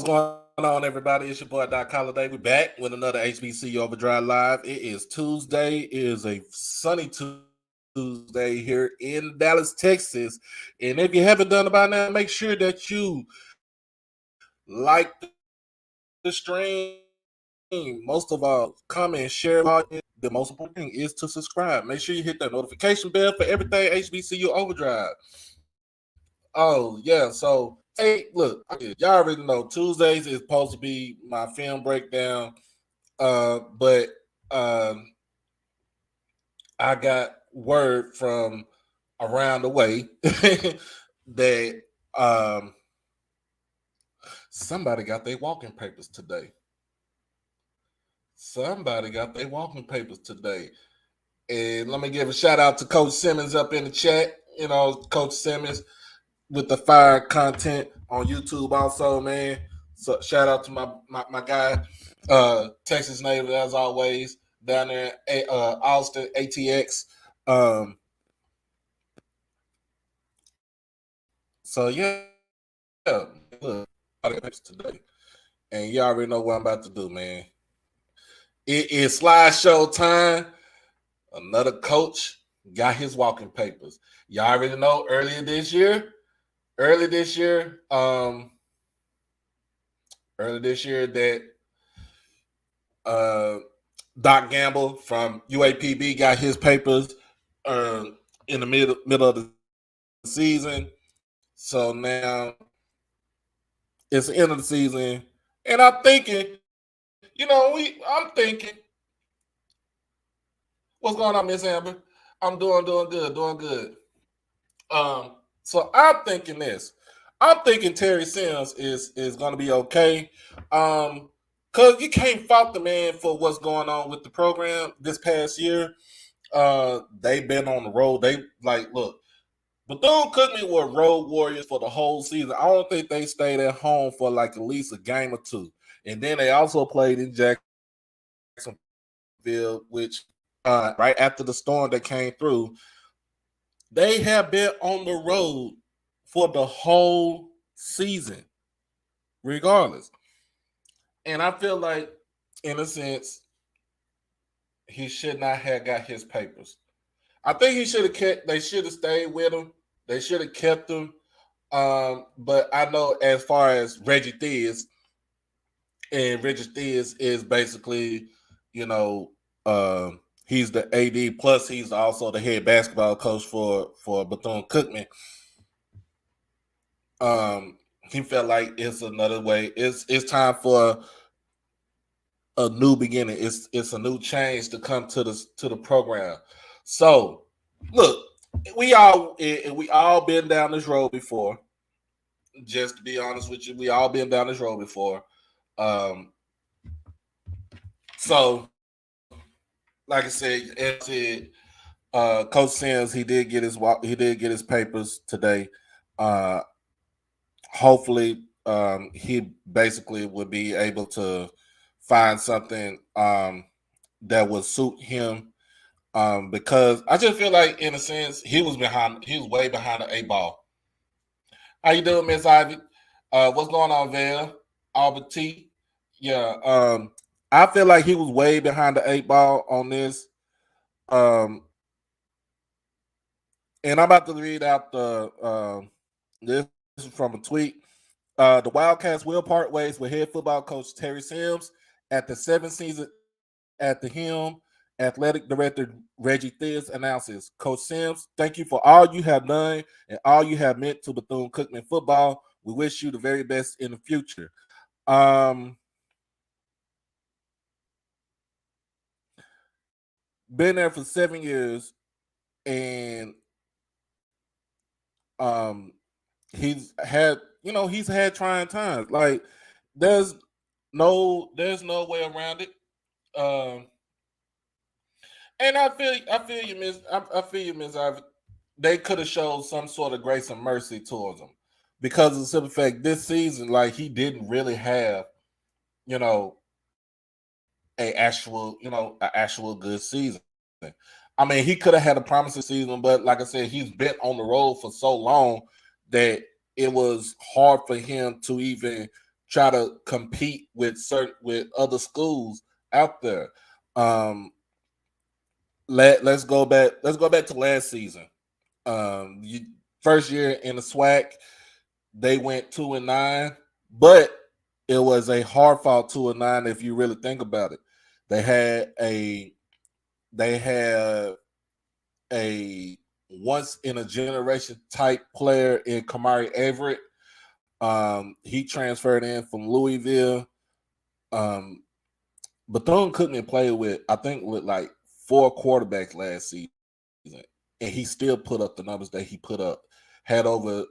going on, everybody? It's your boy Doc Holiday. We're back with another HBCU OverDrive Live. It is Tuesday. It is a sunny Tuesday here in Dallas, Texas. And if you haven't done it by now, make sure that you like the stream. Most of all, comment, share. The most important thing is to subscribe. Make sure you hit that notification bell for everything HBCU OverDrive. Oh, yeah. So, hey, look, y'all already know Tuesdays is supposed to be my film breakdown. But I got word from around the way that somebody got their walking papers today. And let me give a shout out to Coach Simmons up in the chat. You know, Coach Simmons with the fire content on YouTube also, man. So shout out to my guy, Texas native as always, down there in Austin, ATX. So yeah, look, today. And you already know what I'm about to do, man. It is slideshow time. Another coach got his walking papers. Y'all already know earlier this year, that Doc Gamble from UAPB got his papers in the middle of the season. So now it's the end of the season, and I'm thinking, what's going on, Miss Amber? I'm doing good. So I'm thinking this. I'm thinking Terry Sims is going to be okay. Cause you can't fault the man for what's going on with the program this past year. They've been on the road. Look, Bethune Cookman were road warriors for the whole season. I don't think they stayed at home for like at least a game or two. And then they also played in Jacksonville, which right after the storm that came through, they have been on the road for the whole season, regardless. And I feel like, in a sense, he should not have got his papers. I think they should have stayed with him. They should have kept him. But I know as far as Reggie Theus, and Reggie Theus is basically, you know, he's the AD plus he's also the head basketball coach for Bethune Cookman. He felt like it's another way. It's time for a new beginning. It's a new change to come to the program. So look, we all been down this road before. Just to be honest with you, we all been down this road before. So like I said, Coach Sims, he did get his papers today. Hopefully, he basically would be able to find something that would suit him. Because I just feel like, in a sense, he was way behind the 8 ball. How you doing, Miss Ivy? What's going on, Val? Albert T? Yeah. I feel like he was way behind the 8 ball on this. And I'm about to read out this is from a tweet. The Wildcats will part ways with head football coach Terry Sims at the 7th season at the helm. Athletic Director Reggie Theus announces, Coach Sims, thank you for all you have done and all you have meant to Bethune-Cookman football. We wish you the very best in the future. Been there for 7 years, and he's had trying times. Like there's no way around it. And I feel you, Miss. I feel you, Miss. They could have showed some sort of grace and mercy towards him because of the simple fact this season, like he didn't really have, an actual good season. I mean, he could have had a promising season, but like I said, he's been on the road for so long that it was hard for him to even try to compete with other schools out there. Let's go back to last season. First year in the Swac, they went 2-9, but it was a hard fought 2-9 if you really think about it. They had a once in a generation type player in Kamari Everett. He transferred in from Louisville. Bethune Cookman played with like 4 quarterbacks last season, and he still put up the numbers that he put up. Had over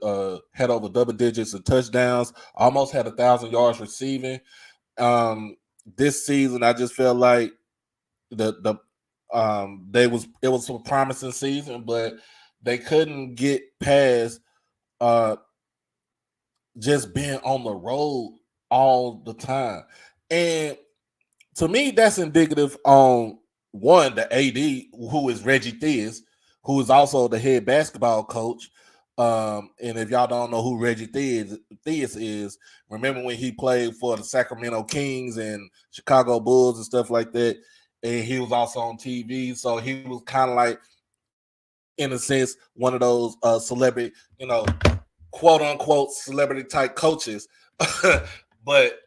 double digits of touchdowns, almost had 1,000 yards receiving. This season, I just felt like it was a promising season, but they couldn't get past just being on the road all the time. And to me, that's indicative on one, the AD, who is Reggie Theus, who is also the head basketball coach. And if y'all don't know who Reggie Theus is, remember when he played for the Sacramento Kings and Chicago Bulls and stuff like that, and he was also on TV, so he was kind of like, in a sense, one of those celebrity, quote unquote celebrity type coaches. But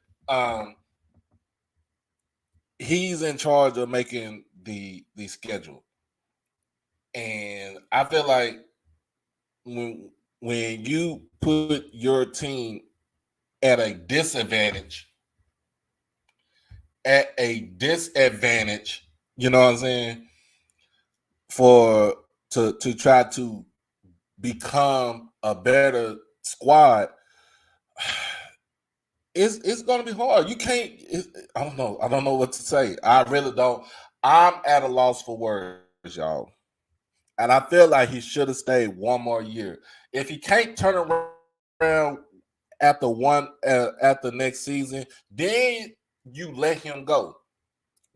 he's in charge of making the schedule, and I feel like when you put your team at a disadvantage, you know what I'm saying, to try to become a better squad, it's going to be hard. You can't. I don't know what to say. I really don't. I'm at a loss for words, y'all. And I feel like he should have stayed one more year. If he can't turn around at the next season, then you let him go.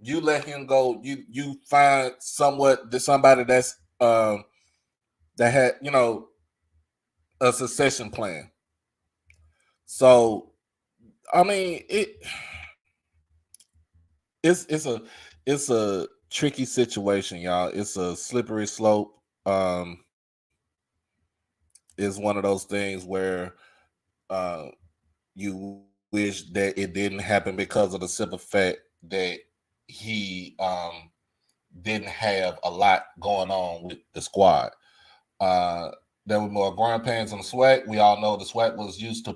You let him go. You find somebody that's that had a succession plan. So I mean it's a tricky situation, y'all. It's a slippery slope. It's one of those things where you wish that it didn't happen because of the simple fact that he didn't have a lot going on with the squad. There were more growing pains on the Swac. We all know the Swac was used to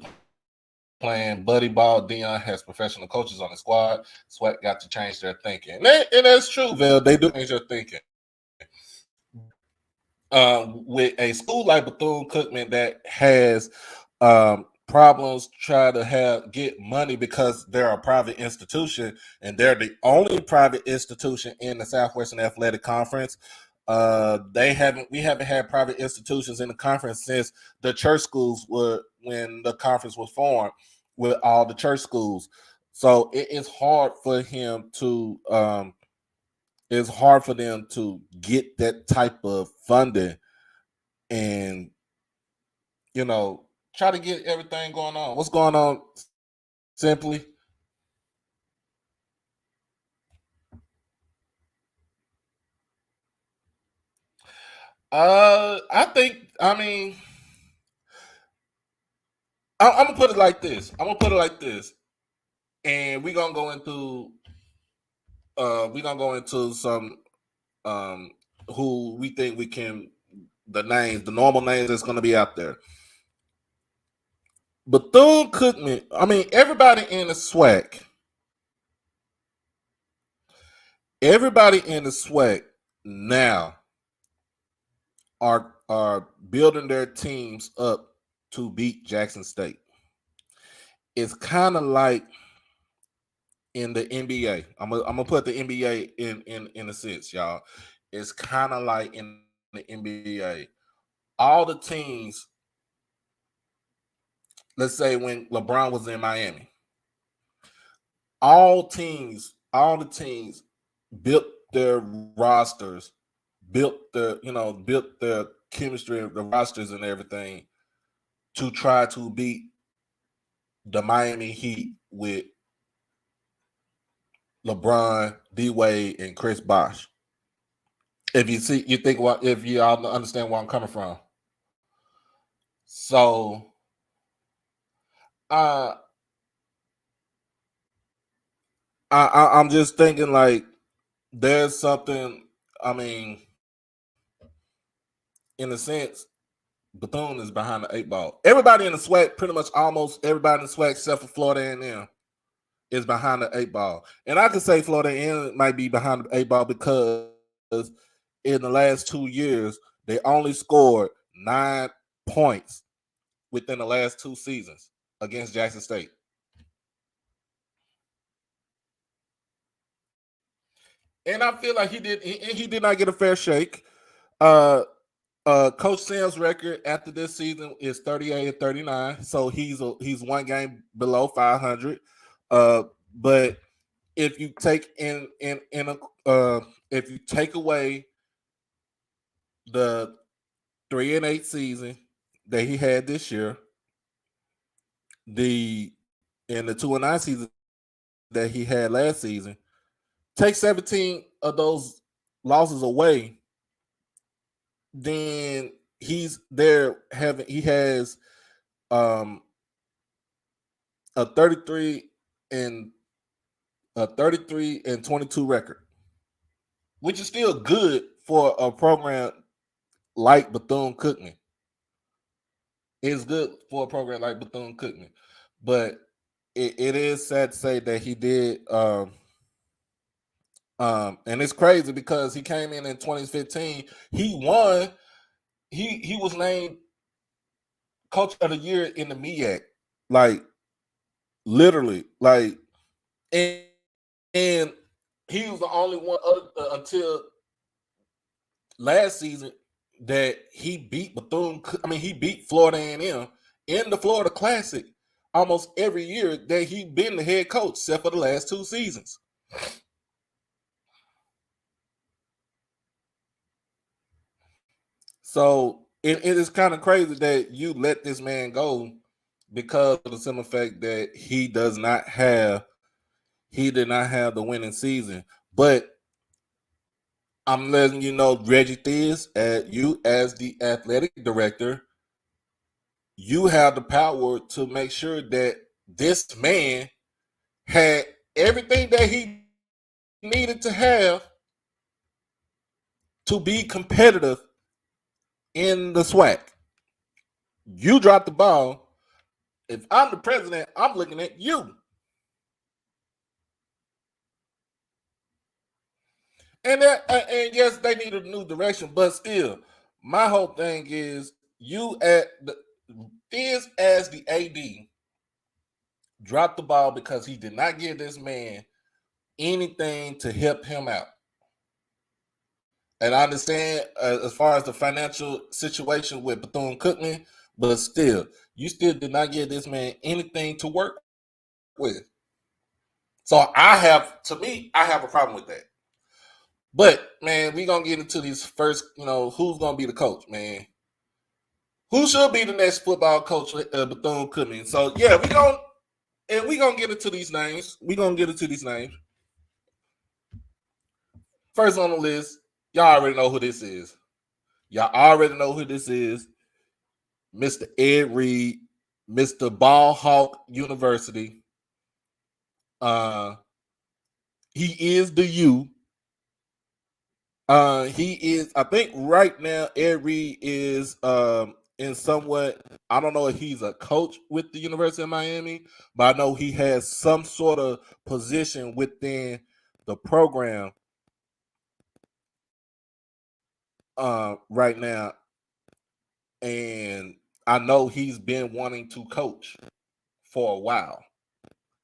playing buddy ball. Dion has professional coaches on the squad. Swac got to change their thinking. And that's true, Vel. They do change their thinking. With a school like Bethune-Cookman that has problems trying to get money because they're a private institution, and they're the only private institution in the Southwestern Athletic Conference. We haven't had private institutions in the conference since the church schools when the conference was formed with all the church schools. So it's hard for him to it's hard for them to get that type of funding and try to get everything going on. What's going on, Simply? I think, I'm gonna put it like this. And we're gonna go into some who we think we can, the normal names that's gonna be out there. Bethune Cookman, everybody in the Swac now are building their teams up to beat Jackson State. It's kind of like in the NBA. I'm gonna put the NBA in a sense, y'all. It's kind of like in the NBA. All the teams, let's say when LeBron was in Miami, all the teams built their rosters, built their chemistry, the rosters and everything to try to beat the Miami Heat with LeBron, D Wade, and Chris Bosh. If you see, you think what if you all understand where I'm coming from. So, uh, I'm just thinking like there's something. I mean, in a sense, Bethune is behind the 8 ball. Everybody in the Swac, pretty much almost everybody in the Swac, except for Florida A&M, is behind the 8 ball. And I could say Florida A&M might be behind the 8 ball because in the last 2 years they only scored 9 points within the last 2 seasons against Jackson State. And I feel like he did not get a fair shake. Coach Sam's record after this season is 38-39, so he's one game below 500. But if you take if you take away the 3-8 season that he had this year, the 2-9 season that he had last season, take 17 of those losses away, then he has a 33-22 record, which is still good for a program like Bethune Cookman. It's good for a program like Bethune Cookman, but it is sad to say that he did. And it's crazy because he came in 2015. He won. He was named Coach of the Year in the MEAC, like literally, like, and he was the only one until last season that he beat Bethune. I mean, he beat Florida A&M in the Florida Classic almost every year that he's been the head coach, except for the last 2 seasons. So it is kind of crazy that you let this man go because of the simple fact that he did not have the winning season. But I'm letting you know, Reggie Theus, you as the athletic director, you have the power to make sure that this man had everything that he needed to have to be competitive in the SWAC. You dropped the ball. If I'm the president, I'm looking at you. And yes, they need a new direction, but still, my whole thing is you as the AD dropped the ball because he did not give this man anything to help him out. And I understand as far as the financial situation with Bethune Cookman, but still, you still did not give this man anything to work with. So I have a problem with that. But man, we're gonna get into these first, who's gonna be the coach, man. Who should be the next football coach at Bethune Cookman? So yeah, we gonna get into these names. First on the list, y'all already know who this is. Mr. Ed Reed, Mr. Ball Hawk University. He is the U. He is. I think right now Ed Reed is in somewhat. I don't know if he's a coach with the University of Miami, but I know he has some sort of position within the program right now, and I know he's been wanting to coach for a while.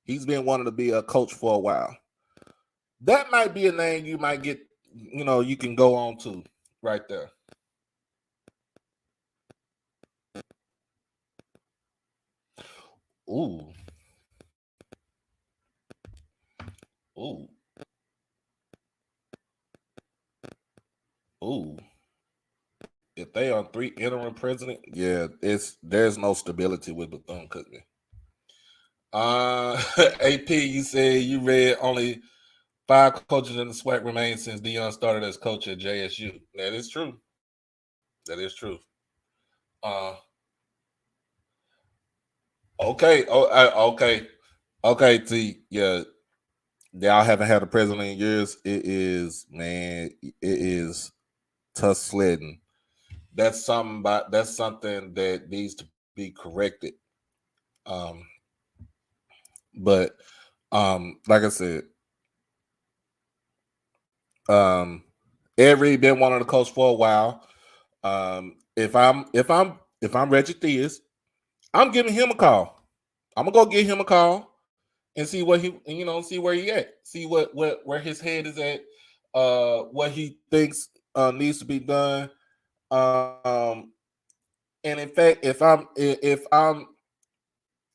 He's been wanting to be a coach for a while. That might be a name you might get. You can go on to right there. Ooh. Ooh. Ooh. If they are 3 interim president, yeah, there's no stability with Bethune Cookman. AP, you said you read only 5 coaches in the Swac remain since Dion started as coach at JSU. That is true. That is true. Okay. Okay. T. Yeah. Y'all haven't had a president in years. It is, man. It is tough sledding. That's something that needs to be corrected. But like I said, Ed Reed been wanting to coach for a while. If I'm Reggie Theus, I'm giving him a call. I'm gonna go give him a call and see what see where he at, see where his head is at, what he thinks needs to be done. And in fact, if I'm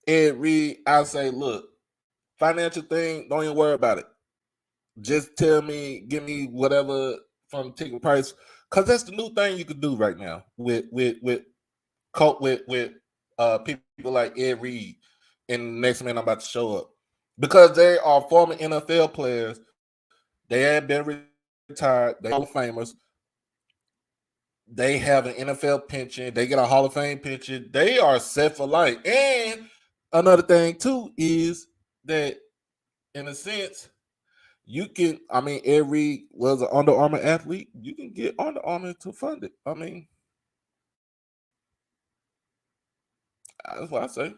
Ed Reed, I'll say, look, financial thing, don't even worry about it. Just tell me, give me whatever from ticket price, because that's the new thing you can do right now with people like Ed Reed and the next man I'm about to show up, because they are former NFL players. They have been retired. They Hall of Famers. They have an NFL pension. They get a Hall of Fame pension. They are set for life. And another thing too is that, in a sense, you can. I mean, Ed Reed was an Under Armour athlete. You can get Under Armour to fund it. I mean, that's what I say.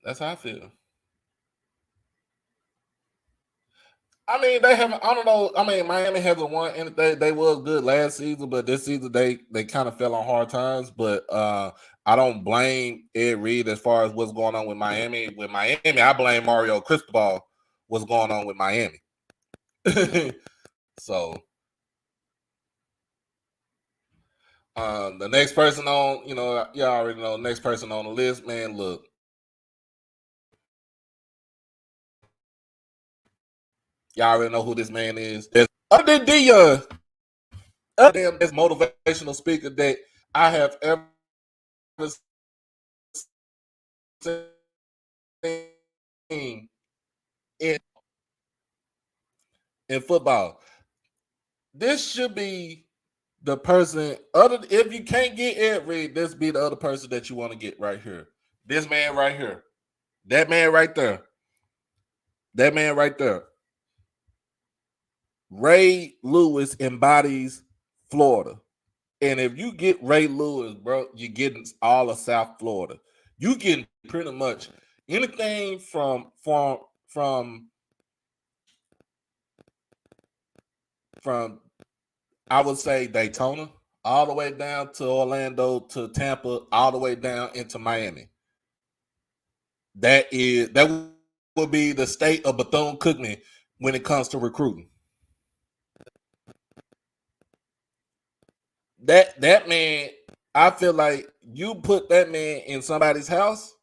That's how I feel. I mean, they haven't. I don't know. I mean, Miami hasn't won anything. They was good last season, but this season they kind of fell on hard times. But I don't blame Ed Reed as far as what's going on with Miami. With Miami, I blame Mario Cristobal. What's going on with Miami? So the next person on, y'all already know. Next person on the list, man. Look, y'all already know who this man is. Other than Dion, other than this motivational speaker that I have ever seen in football. This should be the person. If you can't get Ed Reed, this be the other person that you want to get right here. This man right here. That man right there. That man right there. Ray Lewis embodies Florida. And if you get Ray Lewis, bro, you're getting all of South Florida. You getting pretty much anything from I would say Daytona, all the way down to Orlando, to Tampa, all the way down into Miami. That would be the state of Bethune Cookman when it comes to recruiting. That man, I feel like you put that man in somebody's house,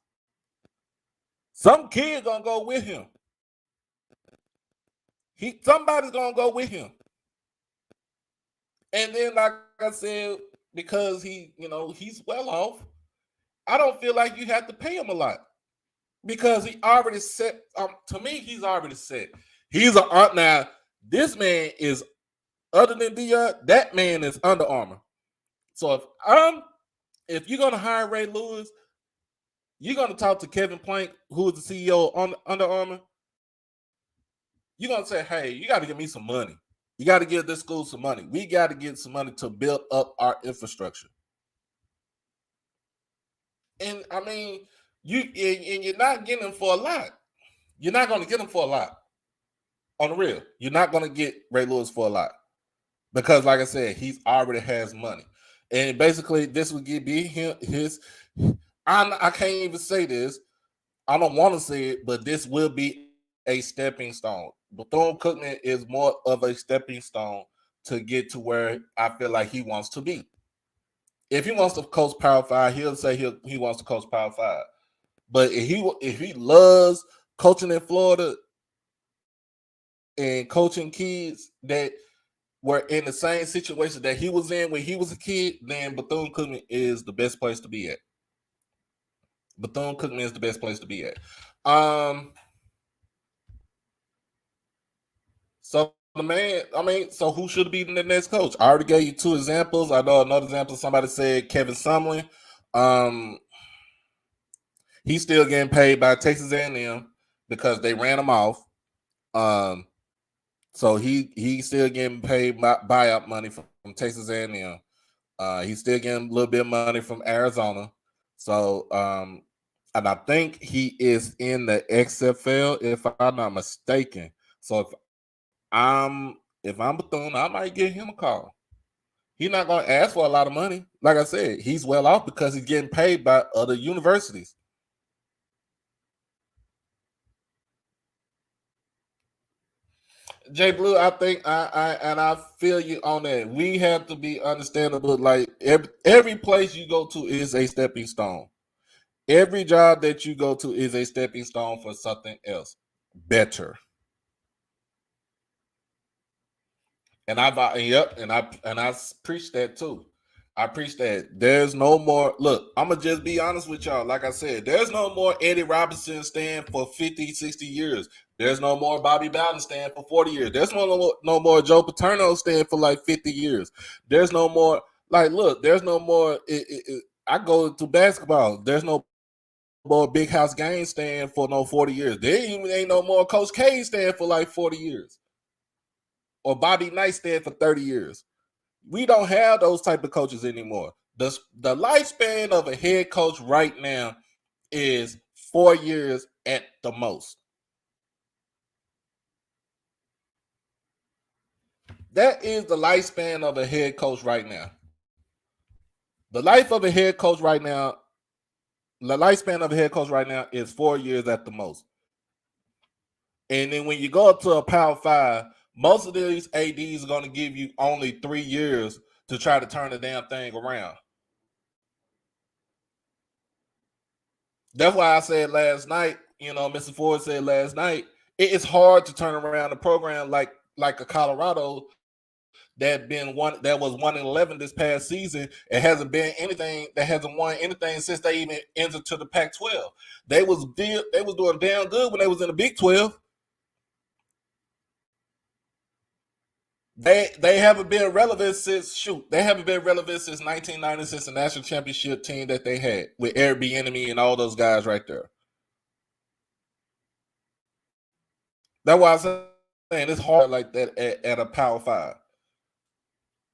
some kid gonna go with him. Somebody's gonna go with him. And then, like I said, because he's well off, I don't feel like you have to pay him a lot, because he already set. To me, he's already set. He's now. This man is, other than Dion, that man is Under Armour. So if you're gonna hire Ray Lewis, you're gonna talk to Kevin Plank, who is the CEO of Under Armour. You're gonna say, hey, you got to give me some money. You got to give this school some money. We got to get some money to build up our infrastructure. And I mean, you're not getting them for a lot. You're not going to get them for a lot. On the real, you're not going to get Ray Lewis for a lot, because, like I said, he already has money. And basically, this would be his. I can't even say this. I don't want to say it, but this will be a stepping stone. Bethune Cookman is more of a stepping stone to get to where I feel like he wants to be. If he wants to coach Power 5, he'll say he wants to coach Power 5. But if he loves coaching in Florida and coaching kids that were in the same situation that he was in when he was a kid, then Bethune Cookman is the best place to be at. Bethune Cookman is the best place to be at. So the man, so who should be the next coach? I already gave you 2 examples. I know another example. Somebody said Kevin Sumlin. He's still getting paid by Texas A&M because they ran him off. So he's still getting paid buyout money from Texas A&M. He's still getting a little bit of money from Arizona. So, and I think he is in the XFL, if I'm not mistaken. So if I'm Bethune, I might give him a call. He's not going to ask for a lot of money. Like I said, he's well off because he's getting paid by other universities. Jay Blue, I think I feel you on that. We have to be understandable. Like every place you go to is a stepping stone. Every job that you go to is a stepping stone for something else better. And I preach that too. I preach that there's no more. Look, I'm gonna just be honest with y'all. Like I said, there's no more Eddie Robinson staying for 50, 60 years. There's no more Bobby Bowden staying for 40 years. There's no more Joe Paterno staying for like 50 years. There's no more. Like, look, there's no more. I go to basketball. There's no more Big House Gaines staying for no 40 years. There even ain't no more Coach K staying for like 40 years. Or Bobby Knight staying for 30 years. We don't have those type of coaches anymore. The lifespan of a head coach right now is 4 years at the most. That is the lifespan of a head coach right now. The life of a head coach right now, the lifespan of a head coach right now is 4 years at the most. And then when you go up to a Power 5, most of these ADs are going to give you only 3 years to try to turn the damn thing around. That's why I said last night, Mr. Ford said last night, it's hard to turn around a program like a Colorado that was 1-11 this past season. It hasn't been anything that hasn't won anything since they even entered to the Pac-12. They was doing damn good when they was in the Big 12. They haven't been relevant since 1990, since the national championship team that they had with Airbnb and all those guys right there. That's why I'm saying it's hard like that at a Power 5.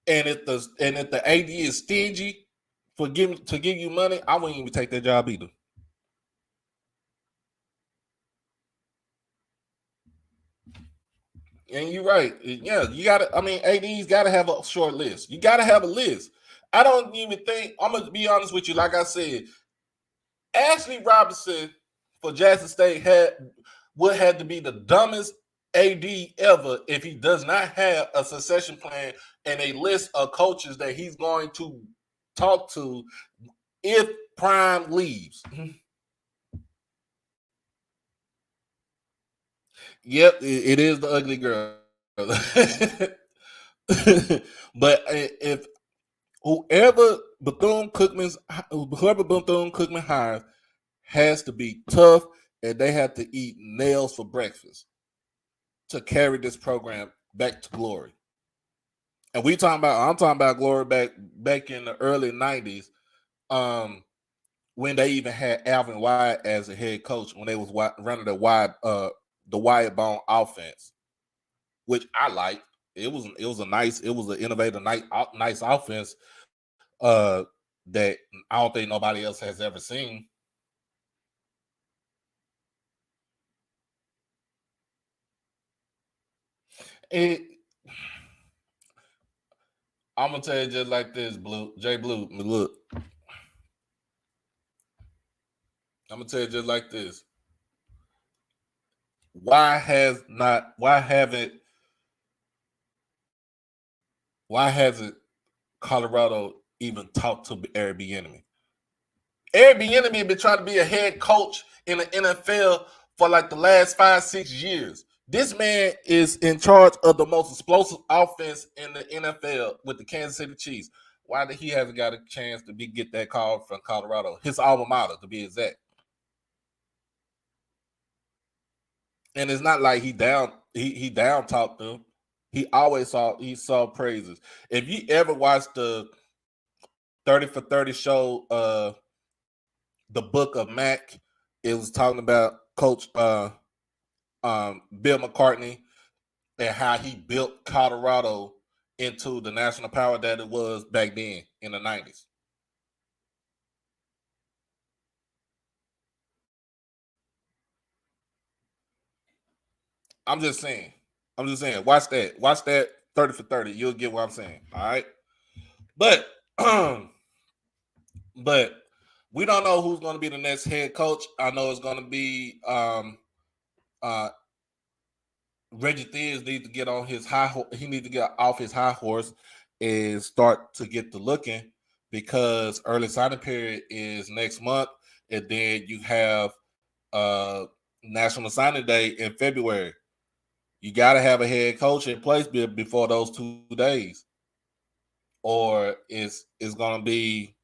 And if the AD is stingy to give you money, I wouldn't even take that job either. And you're right. Yeah, you gotta. AD's gotta have a short list. You gotta have a list. I don't even think. I'm gonna be honest with you. Like I said, Ashley Robinson for Jackson State would have to be the dumbest AD ever if he does not have a succession plan and a list of coaches that he's going to talk to if Prime leaves. Yep, it is the ugly girl. But if whoever Bethune Cookman hires has to be tough, and they have to eat nails for breakfast to carry this program back to glory. And I'm talking about glory back in the early 90s, when they even had Alvin Wyatt as a head coach, when they was running the Wyatt Bone offense, which I liked. It was an innovative, nice offense that I don't think nobody else has ever seen. I'm gonna tell you just like this, Jay Blue. Look, I'm gonna tell you just like this. Why hasn't Colorado even talked to Airbnb? Airbnb been trying to be a head coach in the NFL for like the last 5-6 years. This man is in charge of the most explosive offense in the NFL with the Kansas City Chiefs. Why did he hasn't got a chance to get that call from Colorado, his alma mater to be exact? And it's not like he down talked them. He always saw praises. If you ever watched the 30 for 30 show, the Book of Mac, it was talking about Coach Bill McCartney and how he built Colorado into the national power that it was back then in the 90s. I'm just saying. Watch that 30 for 30. You'll get what I'm saying. All right. But but we don't know who's going to be the next head coach. I know it's going to be Reggie Theus needs to get on his he needs to get off his high horse and start to get to looking, because early signing period is next month, and then you have National Signing Day in February. You got to have a head coach in place before those 2 days, or it's gonna be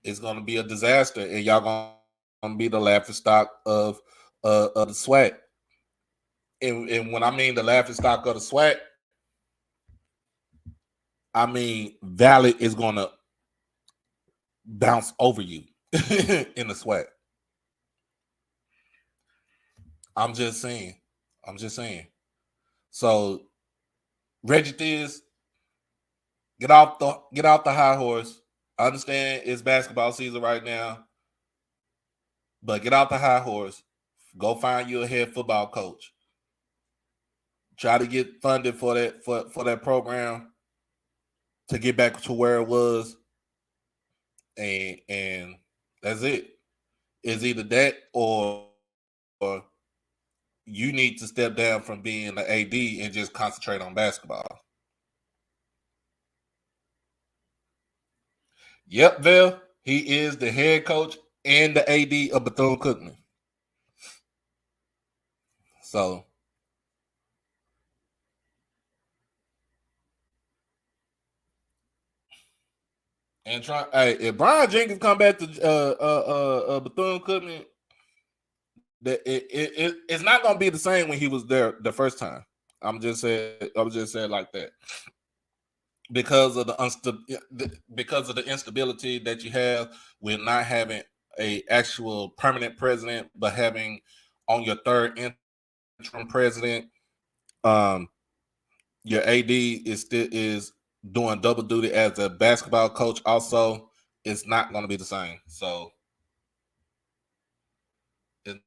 a disaster, and y'all gonna be the laughingstock of the Swac. And when I mean the laughingstock of the Swac, I mean Valley is gonna bounce over you in the Swac. I'm just saying. So Reggie Theus, get off the high horse. I understand it's basketball season right now, but get off the high horse. Go find you a head football coach. Try to get funded for that program to get back to where it was, and that's it. It's either that or you need to step down from being the AD and just concentrate on basketball. Yep, Vel, he is the head coach and the AD of Bethune Cookman. So, and if Brian Jenkins come back to Bethune Cookman, it's not gonna be the same when he was there the first time. I was just saying like that, because of the instability that you have with not having a actual permanent president, but having on your third interim president, your AD is doing double duty as a basketball coach. Also, it's not going to be the same. So it's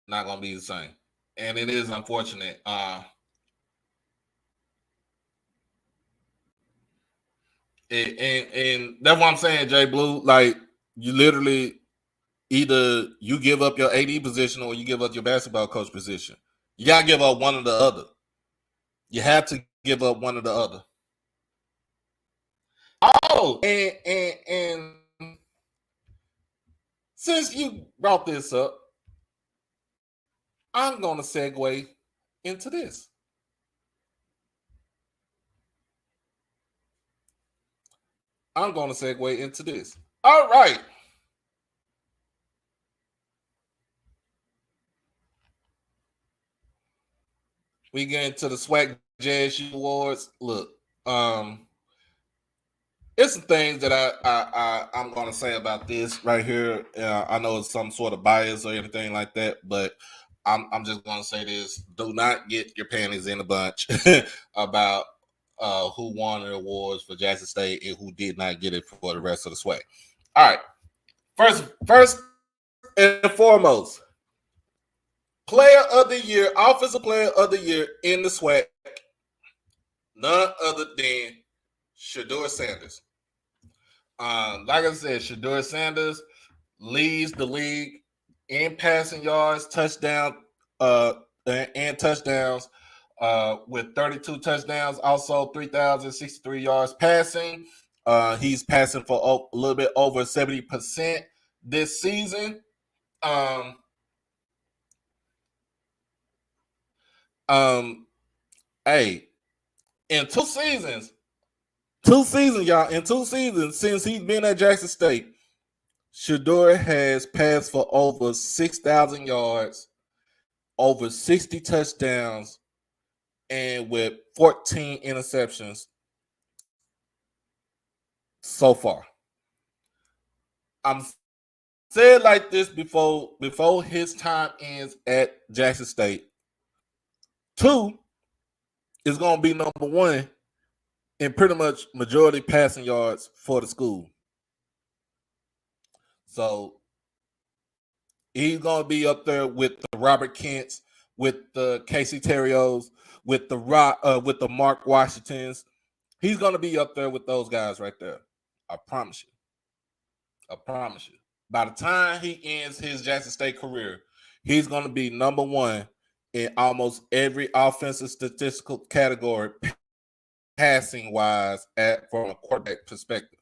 not going to be the same, and it is unfortunate. And that's what I'm saying, Jay Blue. Like, you literally either you give up your AD position or you give up your basketball coach position. You gotta give up one or the other. You have to give up one or the other. Oh, and since you brought this up, I'm gonna segue into this. All right. We get into the Swac JSU Awards. Look, it's some things that I'm going to say about this right here. I know it's some sort of bias or anything like that, but I'm just going to say this: do not get your panties in a bunch about who won the awards for Jackson State and who did not get it for the rest of the Swac. All right, first and foremost, player of the year, offensive player of the year in the Swac, none other than Shedeur Sanders. Like I said, Shedeur Sanders leads the league in passing yards, touchdown, and touchdowns, with 32 touchdowns, also 3,063 yards passing. He's passing for a little bit over 70% this season. Hey, in 2 seasons, y'all, in 2 seasons since he's been at Jackson State, Shedeur has passed for over 6,000 yards, over 60 touchdowns and with 14 interceptions so far. I'm said like this before his time ends at Jackson State. 2 is going to be number 1 in pretty much majority passing yards for the school. So he's going to be up there with the Robert Kents, with the Casey Terrios, with the Mark Washingtons. He's going to be up there with those guys right there. I promise you. By the time he ends his Jackson State career, he's going to be number 1 in almost every offensive statistical category, passing wise, from a quarterback perspective.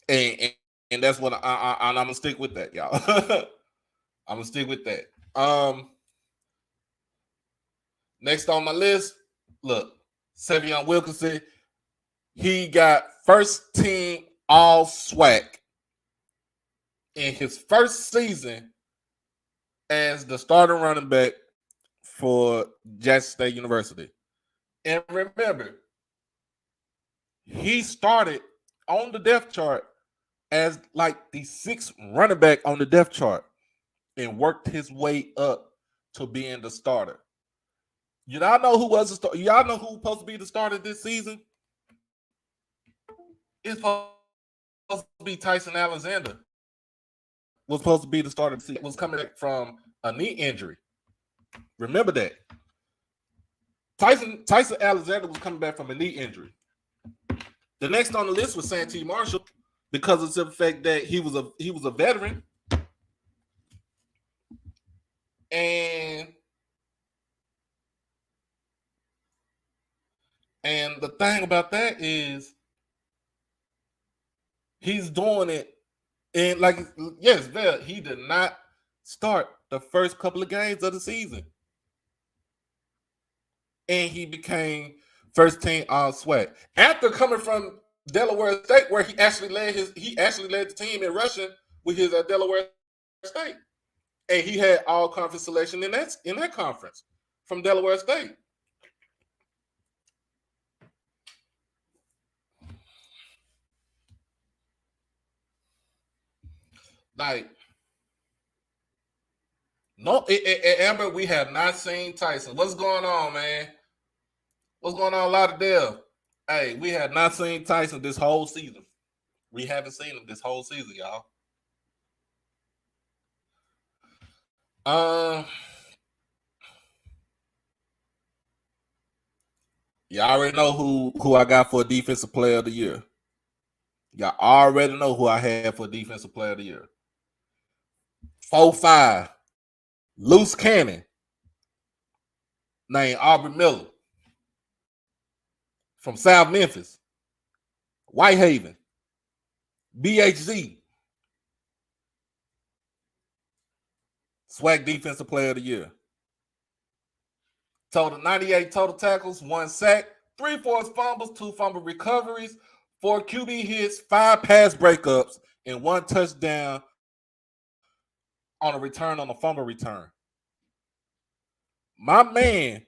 And that's what I'm gonna stick with that, y'all. I'm gonna stick with that. Next on my list, look, Sy'veon Wilkinson. He got first team all Swac in his first season as the starting running back for Jackson State University. And remember, he started on the depth chart as like the 6th running back on the depth chart and worked his way up to being the starter. Y'all know who was the starter? Y'all know who was supposed to be the starter this season? It's supposed to be Tyson Alexander. Was supposed to be the starter. Was coming back from a knee injury. Remember that. Tyson Alexander was coming back from a knee injury. The next on the list was Santee Marshall because of the fact that he was a veteran. And the thing about that is he's doing it. And like, yes, he did not start the first couple of games of the season. And he became first team all Swac. After coming from Delaware State, where he actually led the team in rushing with his Delaware State. And he had all conference selection in that conference from Delaware State. Like, no, Amber, we have not seen Tyson. What's going on, man? What's going on, Lauderdale? Hey, we have not seen Tyson this whole season. We haven't seen him this whole season, y'all. Y'all already know who I got for Defensive Player of the Year. Y'all already know who I had for Defensive Player of the Year. 4'5", loose cannon, named Aubrey Miller from South Memphis, Whitehaven, BHZ, Swac Defensive Player of the Year. Total 98 total tackles, 1 sack, 3 forced fumbles, 2 fumble recoveries, 4 QB hits, 5 pass breakups, and 1 touchdown on a return on a fumble return. My man,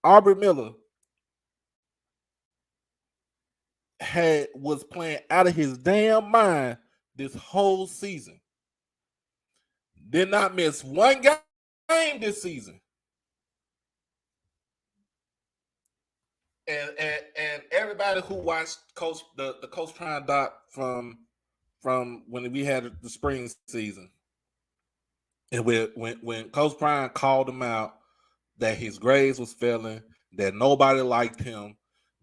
Aubrey Miller, was playing out of his damn mind this whole season. Did not miss 1 game this season. And everybody who watched the Coach Prime doc from when we had the spring season, and when Coach Prime called him out that his grades was failing, that nobody liked him,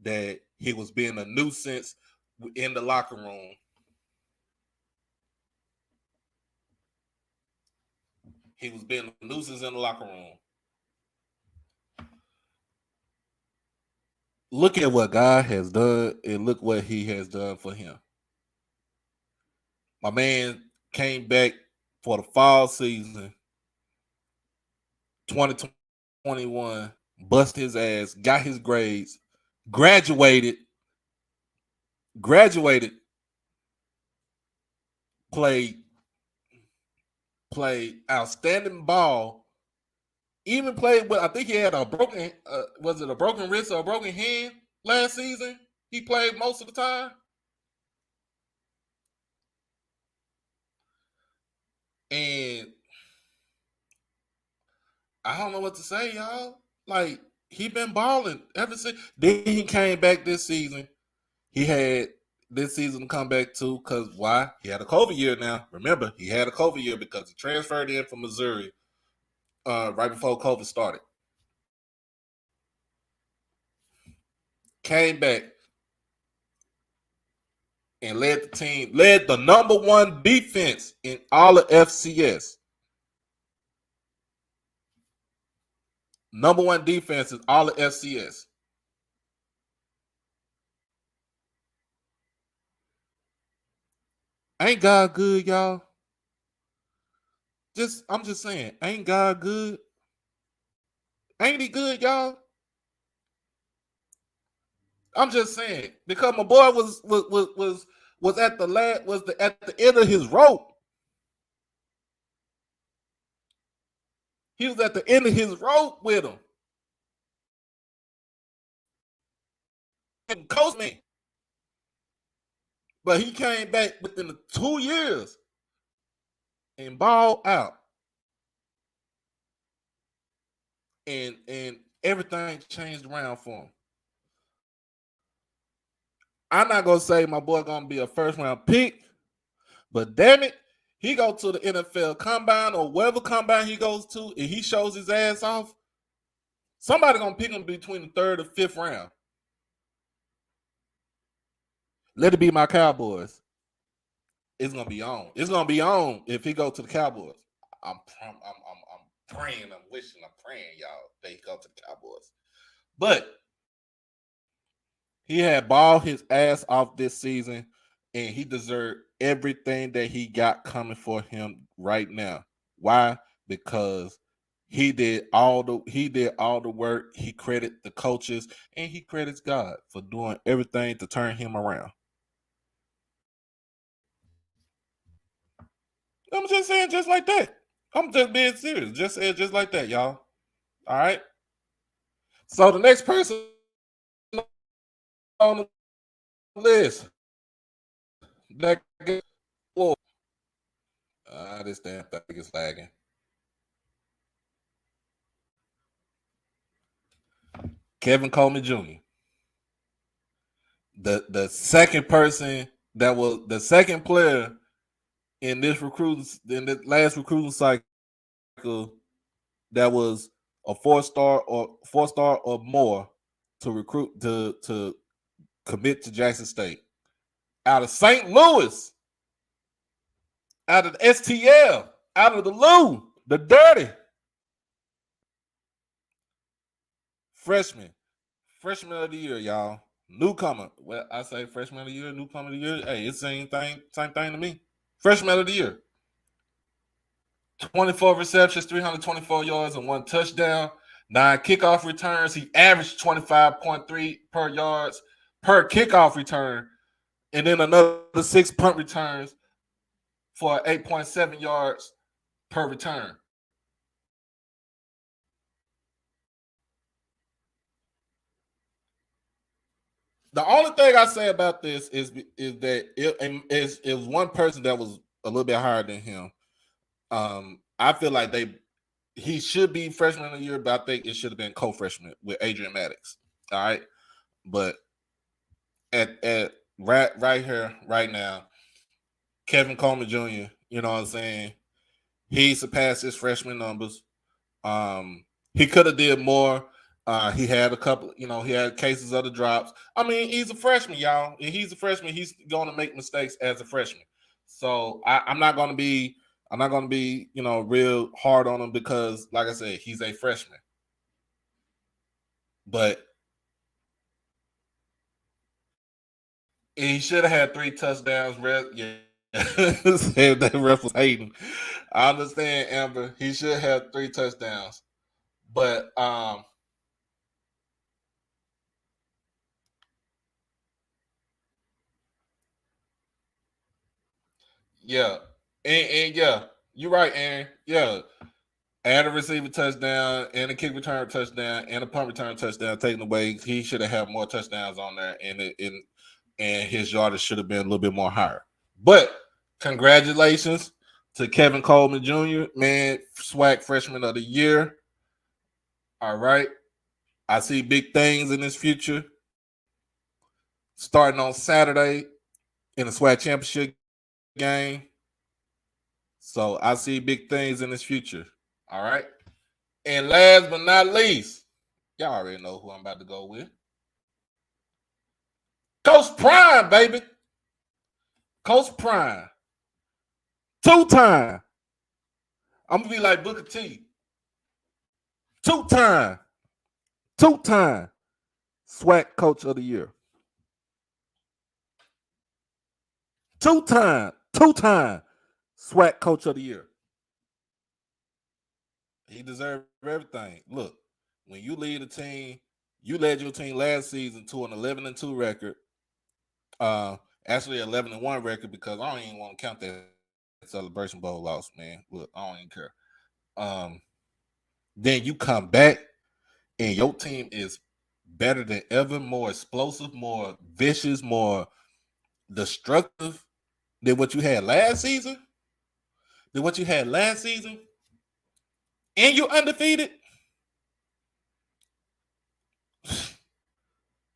that he was being a nuisance in the locker room. He was being a nuisance in the locker room. Look at what God has done, and look what he has done for him. My man came back for the fall season, 2021, bust his ass, got his grades, graduated, played played outstanding ball. Even played with, I think he had a broken, was it a broken wrist or a broken hand last season? He played most of the time. And I don't know what to say, y'all. Like, he been balling ever since. Then he came back this season. He had this season to come back to, because why? He had a COVID year now. Remember, he had a COVID year because he transferred in from Missouri right before COVID started. Came back and led the team, led the number one defense in all of FCS. Number one defense is all of FCS. Ain't God good, y'all? I'm just saying, ain't God good? Ain't he good, y'all? I'm just saying, because my boy was at at the end of his rope. He was at the end of his rope with him. And coach me. But he came back within the 2 years and balled out. And everything changed around for him. I'm not gonna say my boy gonna be a first round pick, but damn it, he go to the NFL combine or whatever combine he goes to, and he shows his ass off. Somebody gonna pick him between the 3rd or 5th round. Let it be my Cowboys. It's gonna be on. It's gonna be on if he go to the Cowboys. I'm praying, I'm wishing, I'm praying, y'all, they go to the Cowboys. But he had balled his ass off this season, and he deserved everything that he got coming for him right now. Why? Because he did all the work. He credit the coaches, and he credits God for doing everything to turn him around. I'm just saying, just like that. I'm just being serious. Just saying, just like that, y'all. All right. So the next person on the list that gets this damn thing is lagging. Kevin Coleman Jr. The second person that was the second player in this last recruiting cycle that was a 4-star or more to recruit to commit to Jackson State. Out of St. Louis, out of the STL, out of the Lou, the Dirty. Freshman of the year, y'all. Newcomer. Well, I say freshman of the year, newcomer of the year. Hey, it's the same thing to me. Freshman of the year. 24 receptions, 324 yards, and 1 touchdown. 9 kickoff returns. He averaged 25.3 per yards per kickoff return. And then another 6 punt returns for 8.7 yards per return. The only thing I say about this is that it was one person that was a little bit higher than him. I feel like he should be freshman of the year, but I think it should have been co-freshman with Adrian Maddox. All right, but at right here, right now, Kevin Coleman Jr. You know what I'm saying? He surpassed his freshman numbers. He could have did more. He had a couple, he had cases of the drops. I mean, he's a freshman, y'all. And he's a freshman. He's going to make mistakes as a freshman. So I'm not going to be, real hard on him because, like I said, he's a freshman. But he should have had 3 touchdowns. Yeah. That ref was hating. I understand, Amber. He should have 3 touchdowns. But yeah. And yeah, You're right, Aaron. Yeah. And a receiver touchdown, and a kick return touchdown, and a punt return touchdown taken away. He should have had more touchdowns on there, and his yardage should have been a little bit more higher. But congratulations to Kevin Coleman Jr., man, Swac Freshman of the Year. All right. I see big things in his future. Starting on Saturday in the Swac Championship game. So I see big things in his future. All right. And last but not least, y'all already know who I'm about to go with. Coach Prime, baby. Coach Prime. 2-time. I'm going to be like Booker T. 2-time. 2-time Swac Coach of the Year. 2-time Swac Coach of the Year. He deserves everything. Look, when you lead a team, you led your team last season to an 11-2 record. Actually 11-1 record, because I don't even want to count that Celebration Bowl loss, man. Look, I don't even care. Then you come back and your team is better than ever, more explosive, more vicious, more destructive than what you had last season. And you're undefeated.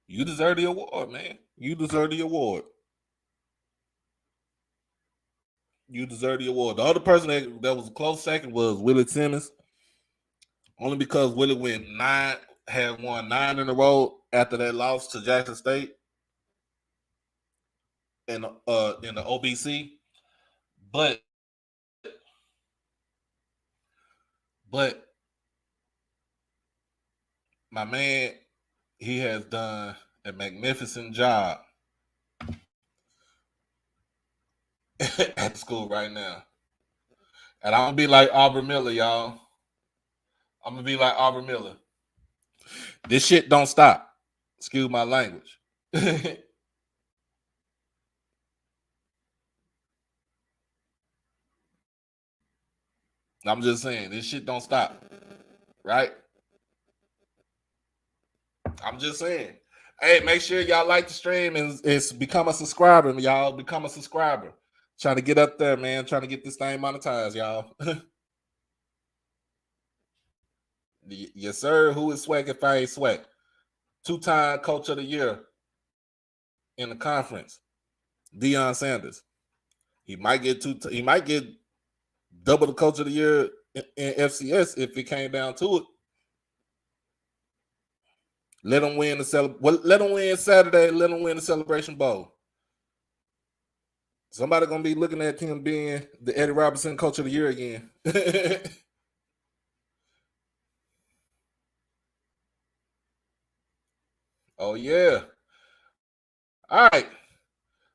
You deserve the award, man. You deserve the award. The other person that was a close second was Willie Simmons. Only because Willie had won 9 in a row after that loss to Jackson State in the OBC. But my man, he has done a magnificent job at school right now. And I'm going to be like Aubrey Miller, y'all. I'm going to be like Aubrey Miller. This shit don't stop. Excuse my language. I'm just saying, this shit don't stop. Right? I'm just saying. Hey, make sure y'all like the stream and become a subscriber, y'all. Become a subscriber. Trying to get up there, man. Trying to get this thing monetized, y'all. Yes, sir. Who is Swac if I ain't Swac? 2-time Coach of the Year in the conference. Deion Sanders. He might get double the Coach of the Year in FCS if it came down to it. Let him win let him win Saturday. Let him win the Celebration Bowl. Somebody gonna be looking at him being the Eddie Robinson Coach of the Year again. Oh yeah. All right.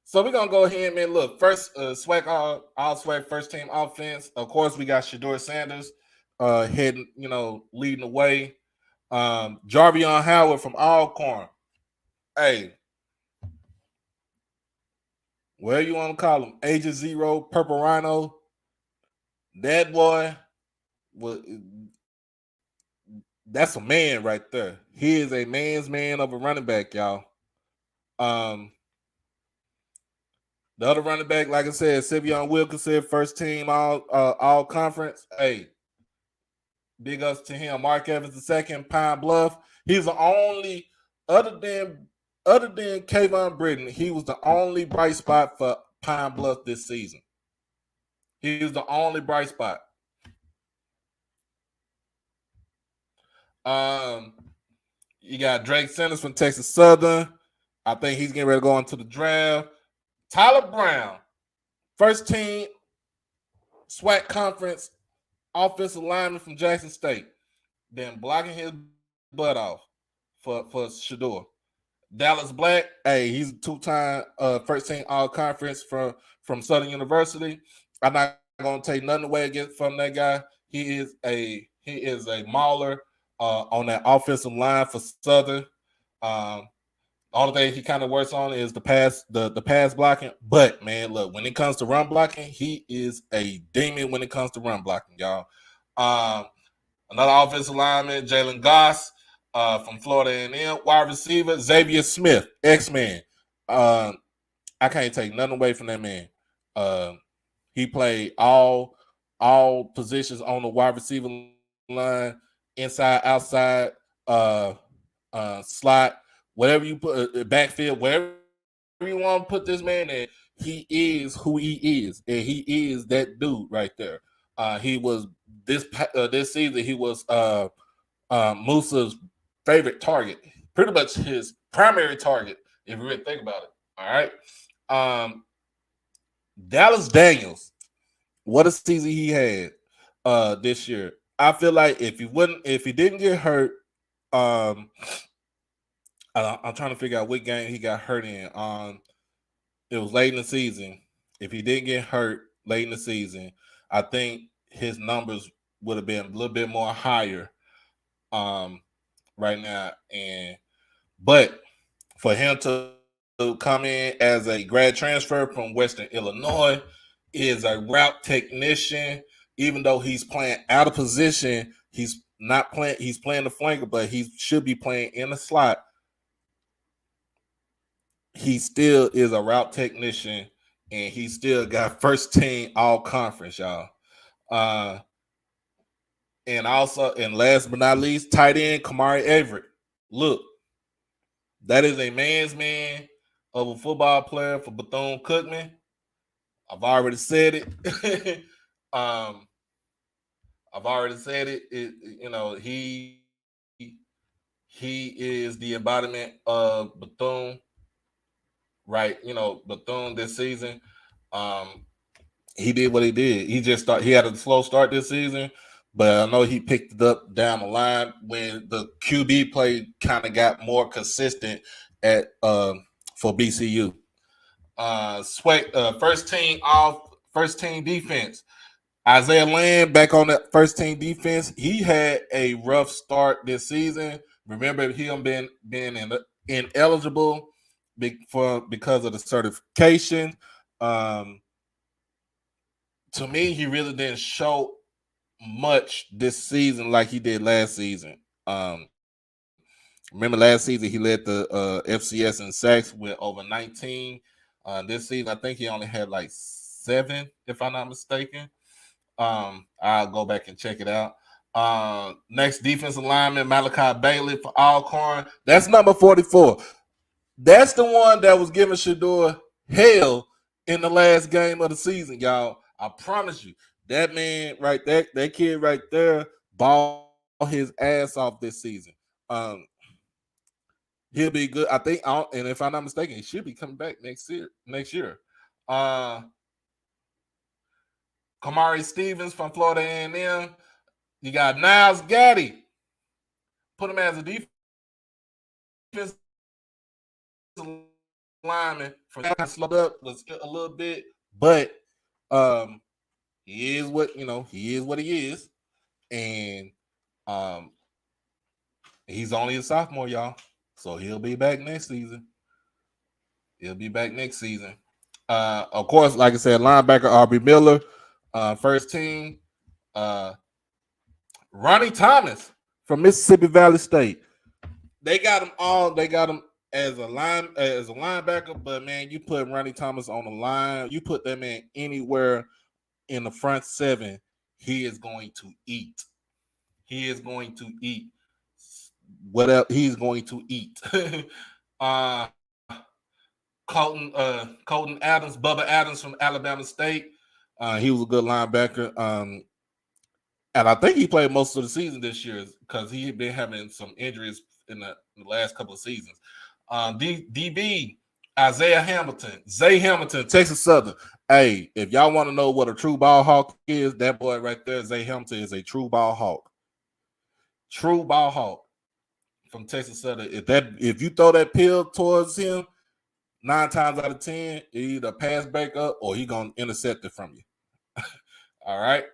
So we're gonna go ahead, man. Look, first Swac all Swac first team offense. Of course, we got Shedeur Sanders heading, leading the way. Sy'veon Howard from Alcorn. Hey, where you want to call him? Agent Zero, Purple Rhino. That boy, that's a man right there. He is a man's man of a running back, y'all. The other running back, like I said, Sy'veon Wilkinson, first team all conference. Hey, big ups to him. Mark Evans the second, Pine Bluff. He's the only, other than Kayvon Britton, he was the only bright spot for Pine Bluff this season. He was the only bright spot. You got Drake Sanders from Texas Southern. I think he's getting ready to go into the draft. Tyler Brown, first team SWAC conference offensive lineman from Jackson State. Then blocking his butt off for Shedeur. Dallas Black, hey, he's a 2-time first team all conference from Southern University. I'm not gonna take nothing away from that guy. He is a mauler on that offensive line for Southern. All the thing he kind of works on is the pass blocking. But man, look, when it comes to run blocking, he is a demon when it comes to run blocking, y'all. Another offensive lineman, Jalen Goss from Florida A&M. Wide receiver, Sy'veon Smith, X-Man. I can't take nothing away from that man. He played all positions on the wide receiver line, inside, outside, slot, whatever you put, backfield, wherever you want to put this man in. He is who he is, and he is that dude right there. He was this season. He was Musa's favorite target, pretty much his primary target, if you really think about it. All right. Dallas Daniels, what a season he had this year. I feel like if he didn't get hurt, I'm trying to figure out what game he got hurt in. It was late in the season. If he didn't get hurt late in the season, I think his numbers would have been a little bit more higher right now. But for him to come in as a grad transfer from Western Illinois, is a route technician. Even though he's playing out of position, he's not playing. He's playing the flanker, but he should be playing in the slot. He still is a route technician, and he still got first team all conference, y'all. And also, and last but not least, tight end Kamari Everett. Look, that is a man's man of a football player for Bethune Cookman. I've already said it. I've already said it. He is the embodiment of Bethune, right? Bethune this season. He did what he did. He had a slow start this season, but I know he picked it up down the line when the QB play kind of got more consistent for BCU. Swac, first team defense. Isaiah Land back on that first team defense. He had a rough start this season. Remember him being ineligible because of the certification. To me, he really didn't show much this season like he did last season. Remember last season he led the FCS in sacks with over 19. This season, I think he only had like 7, if I'm not mistaken. I'll go back and check it out. Next defensive lineman, Malachi Bailey for Alcorn. That's number 44. That's the one that was giving Shedeur hell in the last game of the season, y'all. I promise you, that man right there, that kid right there, balled his ass off this season. He'll be good. I think, and if I'm not mistaken, he should be coming back next year. Kamari Stevens from Florida A&M. You got Niles Gaddy. Put him as a defense lineman. For that, slowed up was a little bit, but he is what he is, and he's only a sophomore, y'all. So he'll be back next season. Of course, like I said, linebacker Aubrey Miller, first team. Ronnie Thomas from Mississippi Valley State. They got him as a linebacker, but man, you put Ronnie Thomas on the line, you put that man anywhere in the front 7, he is going to eat. What else? He's going to eat. Colton Adams, Bubba Adams from Alabama State. He was a good linebacker. And I think he played most of the season this year because he had been having some injuries in the last couple of seasons. DB, Isaiah Hamilton, Zay Hamilton, Texas Southern. Hey, if y'all want to know what a true ball hawk is, that boy right there, Zay Hamilton, is a true ball hawk. True ball hawk from Texas Southern. If you throw that pill towards him, 9 times out of 10, either pass back up or he gonna intercept it from you. All right.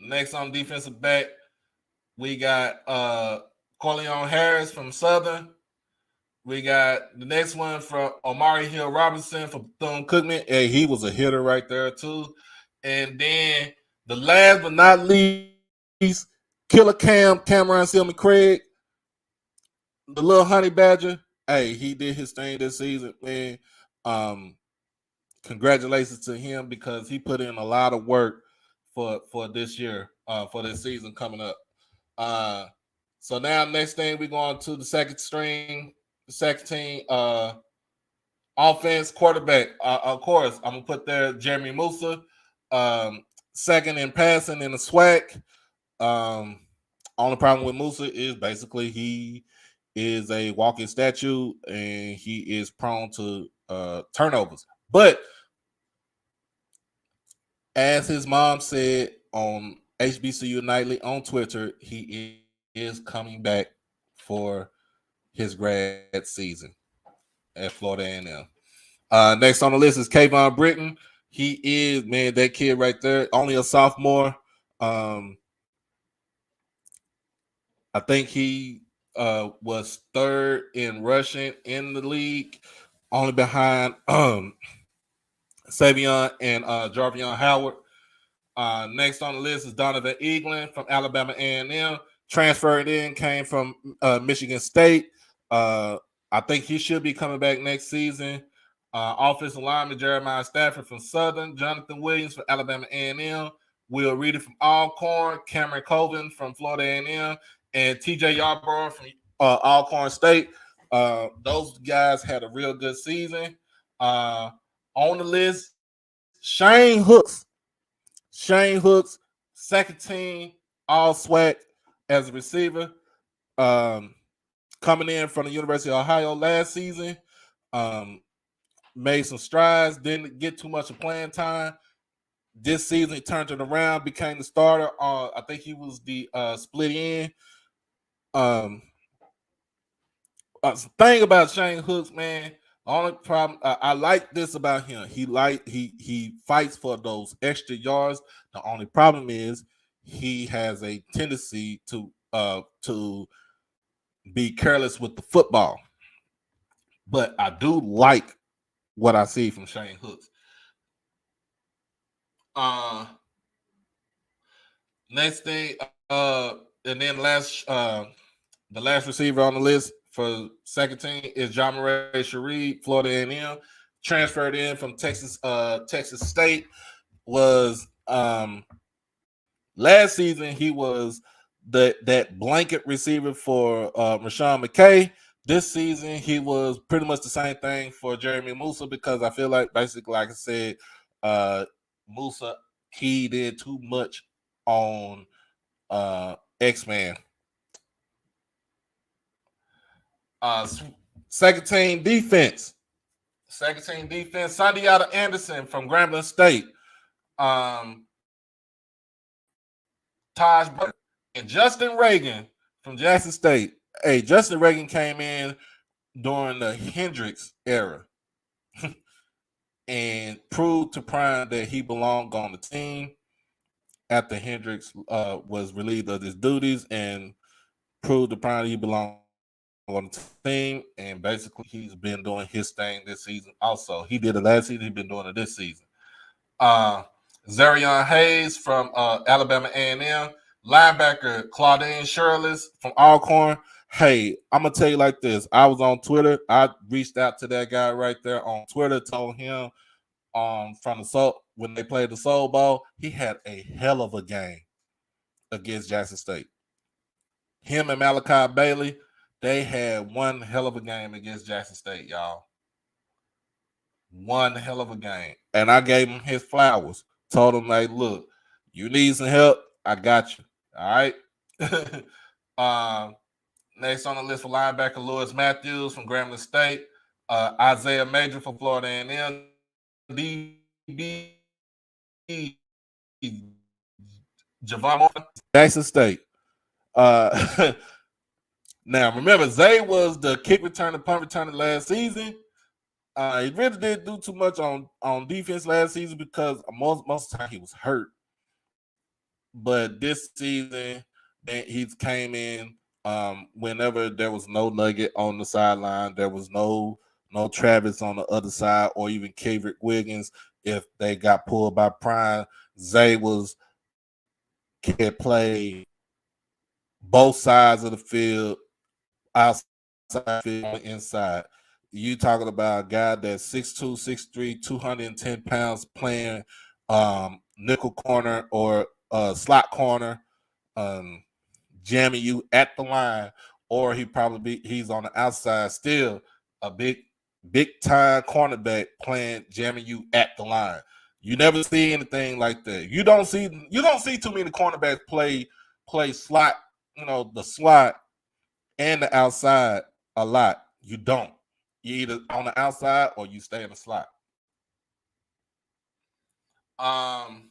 Next on defensive back, we got Corleone Harris from Southern. We got the next one from Omari Hill Robinson from Bethune Cookman. Hey, he was a hitter right there too. And then the last but not least, Killer Cameron Silman Craig, the little honey badger. Hey, he did his thing this season, man. Um, Congratulations to him because he put in a lot of work for this year, for this season coming up. So now next thing we go on to the second team, offense quarterback. Of course, I'm gonna put there Jeremy Musa, second in passing in the Swac. Only problem with Musa is basically he is a walking statue and he is prone to turnovers. But as his mom said on HBCU Nightly on Twitter, he is coming back for his grad season at Florida A&M. Next on the list is Kayvon Britton. He is, man, that kid right there, only a sophomore. I think he was third in rushing in the league, only behind Sy'veon and Jarvion Howard. Next on the list is Donovan Eaglin from Alabama A&M. Transferred in, came from Michigan State. I think he should be coming back next season. Offensive lineman Jeremiah Stafford from Southern. Jonathan Williams from Alabama A&M. Will Reeder from Alcorn. Cameron Colvin from Florida A&M. And TJ Yarborough from Alcorn State. Those guys had a real good season. On the list, Shane Hooks, second team all Swac as a receiver, coming in from the University of Ohio last season. Made some strides, didn't get too much of playing time. This season, he turned it around, became the starter. I think he was the split end. Thing about Shane Hooks, man. Only problem I like this about him. He fights for those extra yards. The only problem is he has a tendency to be careless with the football. But I do like what I see from Shane Hooks. Next thing, and then the last receiver on the list for second team is John Murray Sharif, Florida A&M, transferred in from Texas State. Was last season he was that blanket receiver for Rashawn McKay. This season he was pretty much the same thing for Jeremy Musa because I feel like basically, like I said, Musa keyed in too much on X-Man. Second team defense. Sandiata Anderson from Grambling State. Taj Burke and Justin Reagan from Jackson State. Hey, Justin Reagan came in during the Hendricks era and proved to Prime that he belonged on the team after Hendricks was relieved of his duties and proved to Prime he belonged on the team. And basically, he's been doing his thing this season also. He did it last season. He's been doing it this season. Zarion Hayes from Alabama A&M. Linebacker Claudine Shirless from Alcorn. Hey, I'm going to tell you like this. I was on Twitter. I reached out to that guy right there on Twitter, told him from the Soul, when they played the Soul Bowl, he had a hell of a game against Jackson State. Him and Malachi Bailey, they had one hell of a game against Jackson State, y'all. One hell of a game. And I gave him his flowers. Told him, like, look, you need some help, I got you. All right. Next on the list for linebacker, Lewis Matthews from Grambling State. Isaiah Major from Florida A&M. DB Javon Jackson State. Now, remember, Zay was the kick returner, punt returner last season. He really didn't do too much on defense last season because most of the time he was hurt. But this season, he's came in Whenever there was no Nugget on the sideline, there was no Travis on the other side, or even Kendrick Wiggins. If they got pulled by Prime, Zay could play both sides of the field, outside the field, on the inside. You talking about a guy that's 6'2", 6'3", 210 pounds playing nickel corner or slot corner, jamming you at the line, or he's on the outside still, a big time cornerback playing jamming you at the line. You never see anything like that. You don't see too many cornerbacks play slot, the slot and the outside a lot. You don't. You either on the outside or you stay in the slot. And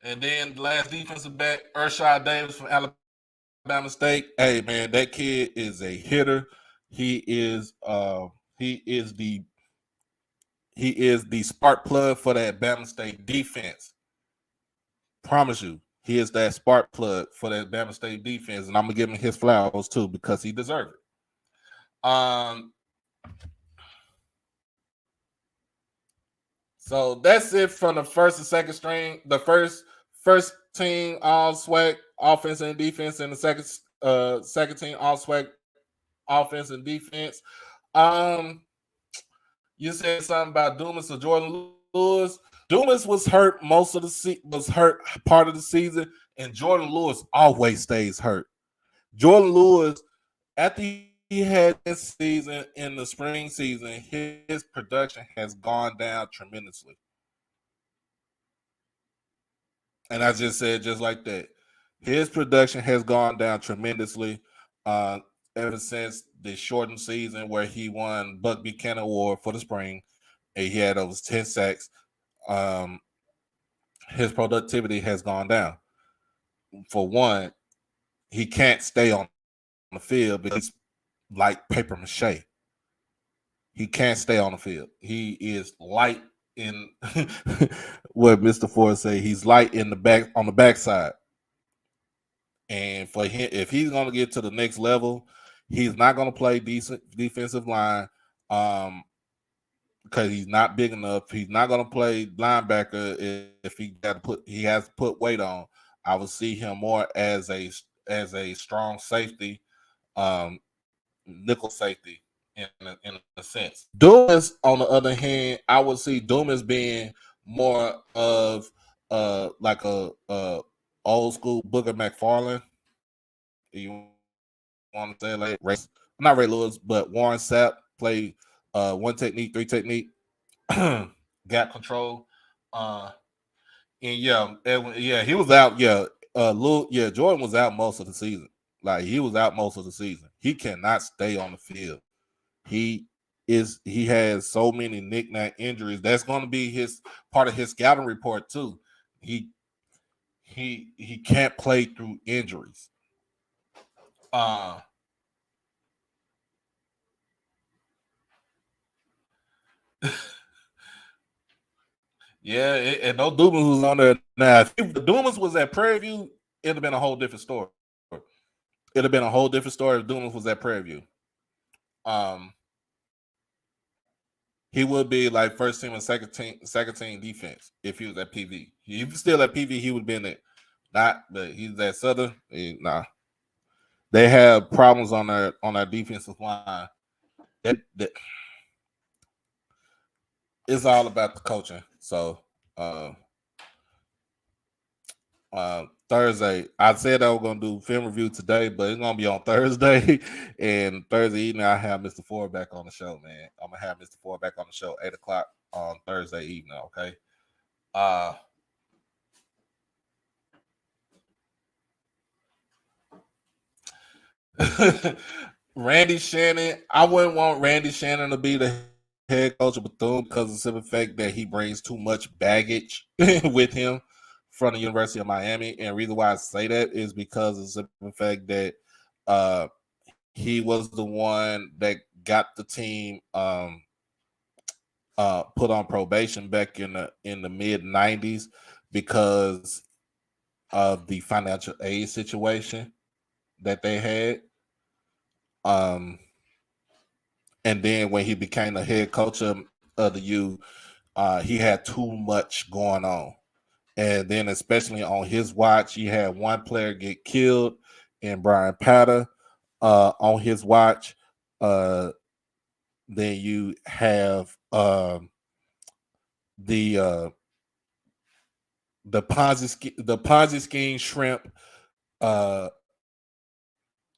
then the last defensive back, Ershad Davis from Alabama State. Hey man, that kid is a hitter. He is the spark plug for that Bama State defense. Promise you, he is that spark plug for that Bama State defense, and I'm gonna give him his flowers too because he deserves it. So that's it from the first and second string. The first team all Swac offense and defense, and the second team all Swac offense and defense. You said something about Dumas or Jordan Lewis. Dumas was hurt part of the season, and Jordan Lewis always stays hurt. Jordan Lewis, after he had this season in the spring season, his production has gone down tremendously. And I just said just like that. His production has gone down tremendously ever since the shortened season where he won Buck Buchanan Award for the spring, and he had over 10 sacks. His productivity has gone down. For one, he can't stay on the field because he's like paper mache. He can't stay on the field. He is light in what Mr. Ford say. He's light in the back on the backside. And for him, if he's going to get to the next level, he's not going to play decent defensive line because he's not big enough. He's not going to play linebacker if he has to put weight on. I would see him more as a strong safety, nickel safety in a sense. Dumas, on the other hand, I would see Dumas being more of like a old school Booger McFarland. You want to say like not Ray Lewis, but Warren Sapp played one technique, three technique, gap control. And he was out. Jordan was out most of the season. Like he was out most of the season. He cannot stay on the field. He has so many knick-knack injuries. That's going to be his part of his scouting report too. He can't play through injuries. And no Dumas was on there. Now, if Dumas was at Prairie View, it'd have been a whole different story. It'd have been a whole different story if Dumas was at Prairie View. He would be like first team and second team defense if he was at PV. If he was still at PV, he would have been it. Not, but he's at Southern. Nah, they have problems on their defensive line. It's all about the coaching. So Thursday, I said I was gonna do film review today, but it's gonna be on Thursday. And Thursday evening, I have Mr. Ford back on the show, man. I'm gonna have Mr. Ford back on the show 8:00 on Thursday evening. Okay. Randy Shannon, I wouldn't want Randy Shannon to be the head coach of Bethune because of the simple fact that he brings too much baggage with him from the University of Miami. And the reason why I say that is because of the simple fact that he was the one that got the team put on probation back in the mid-90s because of the financial aid situation. that they had. Um, and then when he became the head coach of the U, he had too much going on. And then, especially on his watch, he had one player get killed in Brian Patter on his watch. Then you have the Ponzi scheme shrimp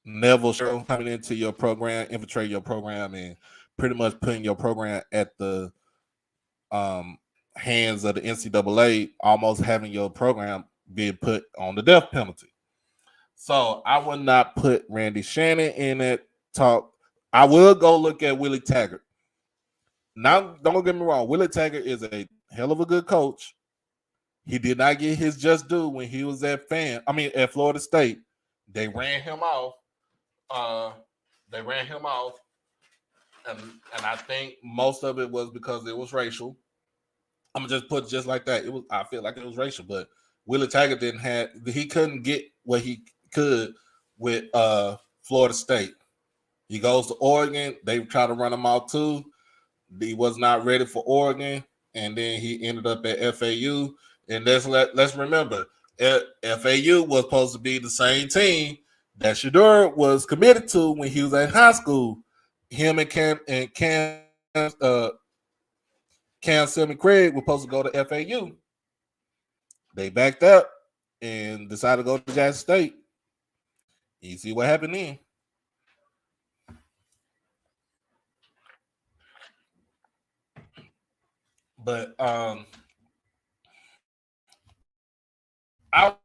Neville Sherrill coming into your program, infiltrate your program, and pretty much putting your program at the hands of the NCAA, almost having your program being put on the death penalty. So I would not put Randy Shannon in that talk. I will go look at Willie Taggart. Now, don't get me wrong. Willie Taggart is a hell of a good coach. He did not get his just due when he was at Florida State. They ran him off. And I think most of it was because it was racial. I'm gonna just put it just like that. I feel like it was racial, but Willie Taggart he couldn't get what he could with Florida State. He goes to Oregon. They try to run him out too. He was not ready for Oregon, and then he ended up at FAU. And let's remember, FAU was supposed to be the same team that Shedeur was committed to when he was in high school. Him and Cam Sim and Craig were supposed to go to FAU. They backed up and decided to go to Jackson State. You see what happened then. But I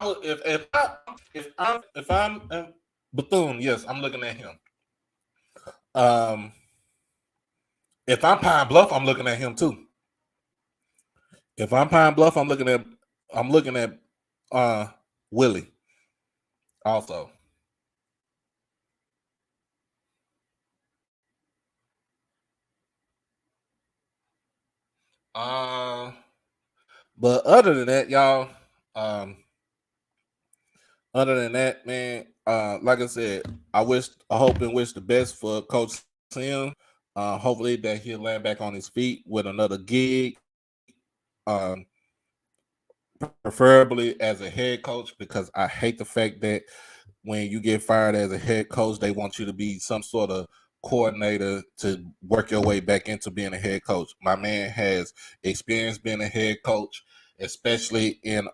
would if I'm Bethune, yes, I'm looking at him. If I'm Pine Bluff, I'm looking at him too. If I'm Pine Bluff, I'm looking at Willie also. But other than that, y'all, other than that, man, like I said, I hope and wish the best for Coach Sim. Hopefully that he'll land back on his feet with another gig. Preferably as a head coach, because I hate the fact that when you get fired as a head coach, they want you to be some sort of coordinator to work your way back into being a head coach. My man has experience being a head coach, especially in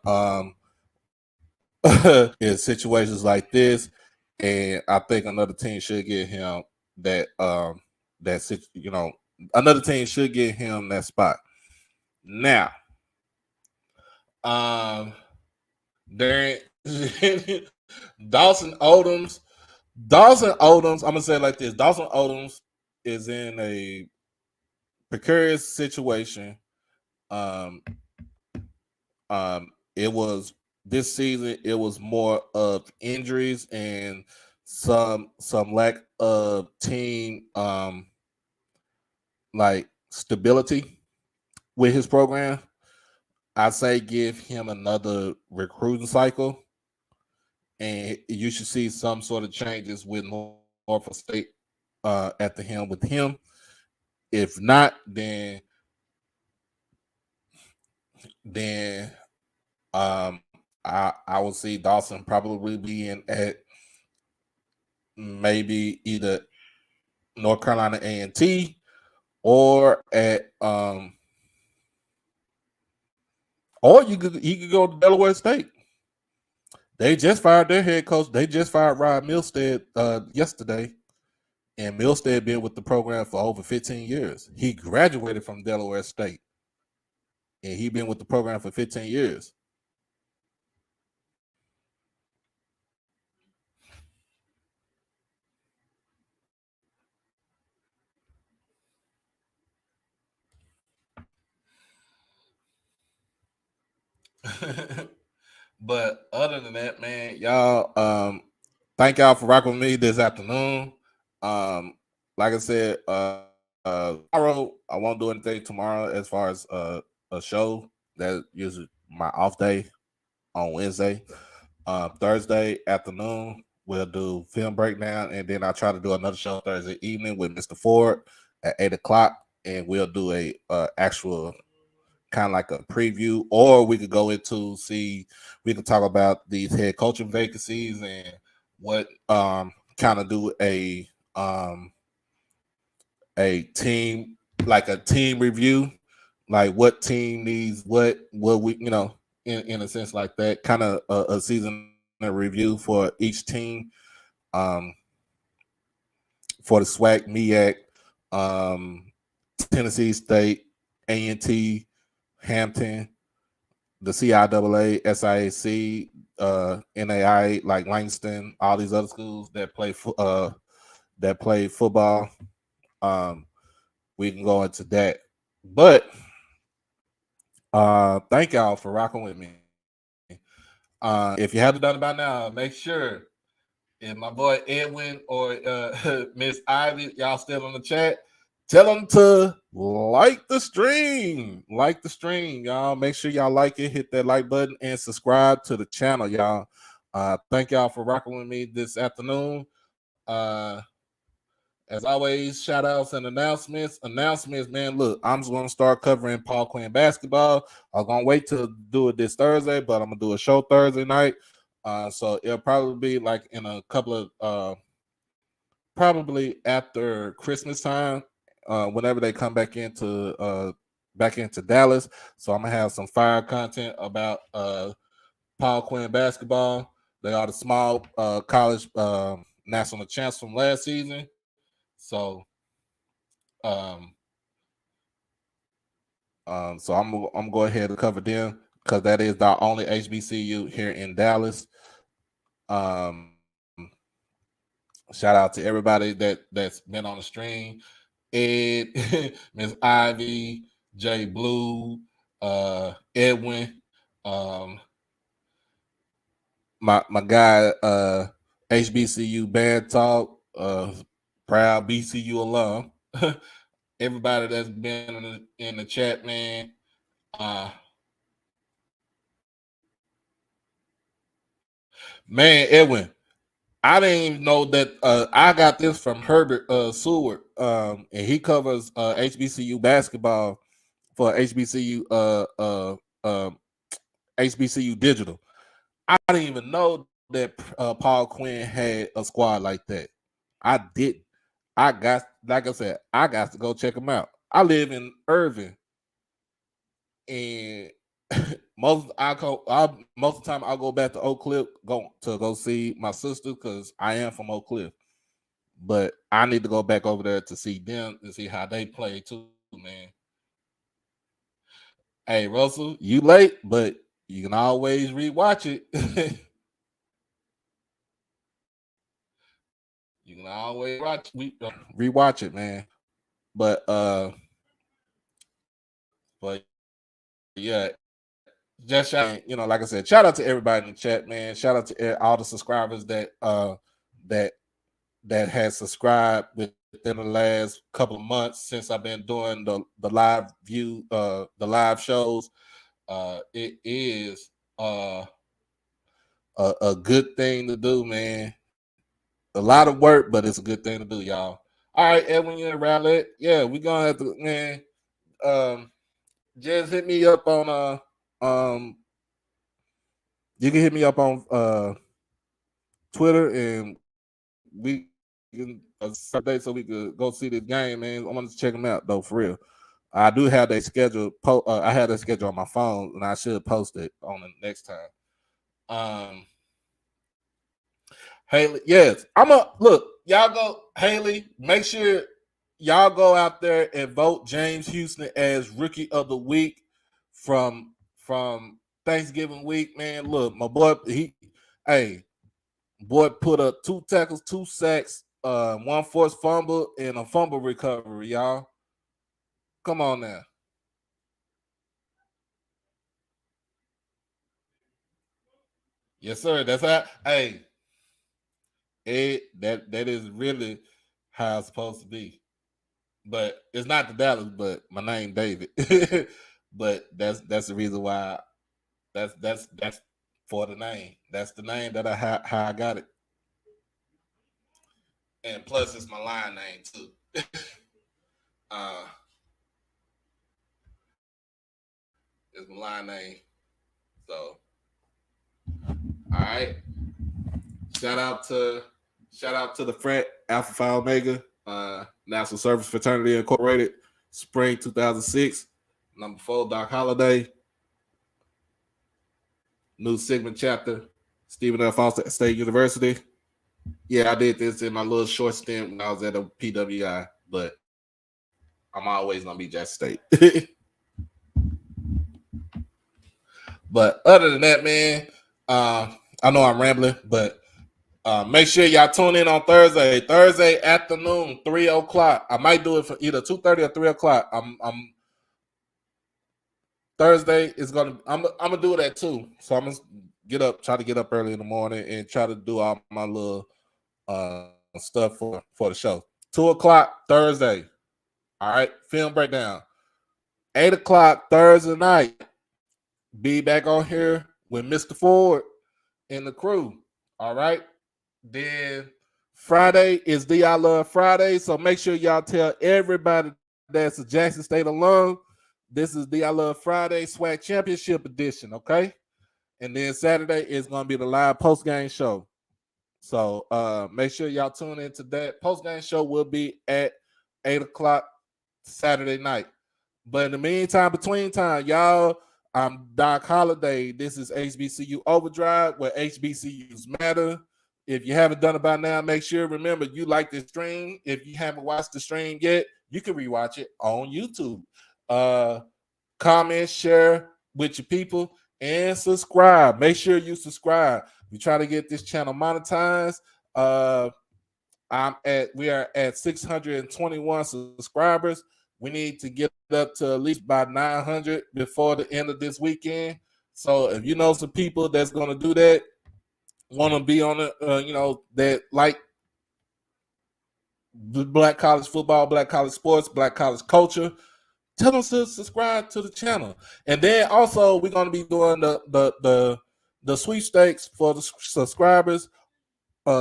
in situations like this, and I think another team should get him another team should get him that spot. Now, there Dawson Odoms, I'm gonna say it like this: Dawson Odoms is in a precarious situation. It was this season. It was more of injuries and some lack of team like stability with his program. I say give him another recruiting cycle, and you should see some sort of changes with Norfolk State at the helm with him. If not, then I will see Dawson probably being at maybe either North Carolina A&T or at or he could go to Delaware State. They just fired their head coach. They just fired Ryan Milstead yesterday, and Milstead been with the program for over 15 years. He graduated from Delaware State, and he been with the program for 15 years. But other than that, man, y'all, thank y'all for rocking with me this afternoon. Like I said, tomorrow I won't do anything tomorrow as far as a show. That usually my off day on Wednesday. Thursday afternoon, we'll do film breakdown, and then I'll try to do another show Thursday evening with Mr. Ford at 8 o'clock, and we'll do a actual kind of like a preview, or we could go into we can talk about these head coaching vacancies and what kind of do a team like a team review, like what team needs what we in a sense like that, kind of a season review for each team, um for the SWAC, MEAC, Tennessee State, A&T, Hampton, the CIAA, SIAC, NAI, like Langston, all these other schools that play football. We can go into that, but thank y'all for rocking with me. If you haven't done it by now, make sure if my boy Edwin or Miss Ivy, y'all still in the chat, tell them to like the stream. Like the stream, y'all. Make sure y'all like it, hit that like button, and subscribe to the channel, y'all. Thank y'all for rocking with me this afternoon. As always, shout outs and announcements. Announcements, man. Look, I'm just going to start covering Paul Quinn basketball. I'm going to wait to do it this Thursday, but I'm going to do a show Thursday night. So it'll probably be like in a couple of probably after Christmas time, whenever they come back into Dallas. So I'm gonna have some fire content about Paul Quinn basketball. They are the small college national champs from last season. So so I'm gonna go ahead and cover them because that is the only HBCU here in Dallas. Shout out to everybody that's been on the stream. Ed, Miss Ivy, Jay Blue, Edwin, my guy, HBCU Bad Talk, proud BCU alum. Everybody that's been in the chat, man. Man, Edwin, I didn't even know that. I got this from Herbert Seward, and he covers HBCU basketball for HBCU HBCU Digital. I didn't even know that Paul Quinn had a squad like that. I didn't. Like I said, I got to go check him out. I live in Irving, and most of the time I go back to Oak Cliff go see my sister because I am from Oak Cliff. But I need to go back over there to see them and see how they play too, man. Hey, Russell, you late, but you can always rewatch it. You can always rewatch it, man. But yeah, just like I said, shout out to everybody in the chat, man. Shout out to all the subscribers that has subscribed within the last couple of months since I've been doing the live view, the live shows. It is a good thing to do, man. A lot of work, but it's a good thing to do, y'all. All right, Edwin, you're Rowlett. Yeah, we're gonna have to, man. Just hit me up on you can hit me up on Twitter, and we can Sunday so we could go see this game, man. I want to check them out though, for real. I do have that schedule. I had that schedule on my phone, and I should post it on the next time. Haley, yes, look. Y'all go, Haley. Make sure y'all go out there and vote James Houston as Rookie of the Week from Thanksgiving week, man. Look, my boy, boy put up 2 tackles, 2 sacks, 1 forced fumble, and a fumble recovery, y'all. Come on now. Yes, sir. That's how. Hey, that is really how it's supposed to be. But it's not the Dallas, but my name David. But that's the reason why. That's for the name. That's the name that how I got it. And plus, it's my line name too. It's my line name. So, all right. Shout out to the Frat Alpha Phi Omega, National Service Fraternity Incorporated, Spring 2006, number 4, Doc Holliday, New Sigma chapter, Stephen F. Austin State University. Yeah, I did this in my little short stint when I was at a PWI, but I'm always gonna be Jackson State. But other than that, man, I know I'm rambling, but make sure y'all tune in on Thursday afternoon, 3:00. I might do it for either 2:30 or 3:00. I'm Thursday is I'm gonna do it at 2. So I'm gonna try to get up early in the morning and try to do all my little stuff for the show. 2:00 Thursday. All right, film breakdown. 8:00 Thursday night. Be back on here with Mr. Ford and the crew. All right. Then Friday is the I Love Friday. So make sure y'all tell everybody that's a Jackson State alum. This is the I Love Friday Swac Championship Edition. Okay. And then Saturday is going to be the live post-game show. So make sure y'all tune into that. Post-game show will be at 8:00 Saturday night. But in the meantime, between time, y'all, I'm Doc Holliday. This is HBCU OverDrive, where HBCUs matter. If you haven't done it by now, make sure, remember, you like this stream. If you haven't watched the stream yet, you can rewatch it on YouTube. Comment, share with your people, and subscribe. Make sure you subscribe. We try to get this channel monetized. We are at 621 subscribers. We need to get up to at least by 900 before the end of this weekend. So if you know some people that's going to do that, want to be on it, that like Black college football, Black college sports, Black college culture, tell them to subscribe to the channel. And then also we're going to be doing the sweepstakes for the subscribers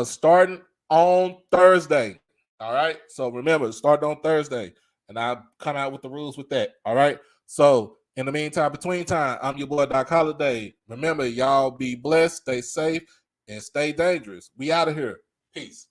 starting on Thursday. All right. So remember, start on Thursday. And I'll come out with the rules with that. All right. So in the meantime, between time, I'm your boy Doc Holliday. Remember, y'all be blessed, stay safe, and stay dangerous. We out of here. Peace.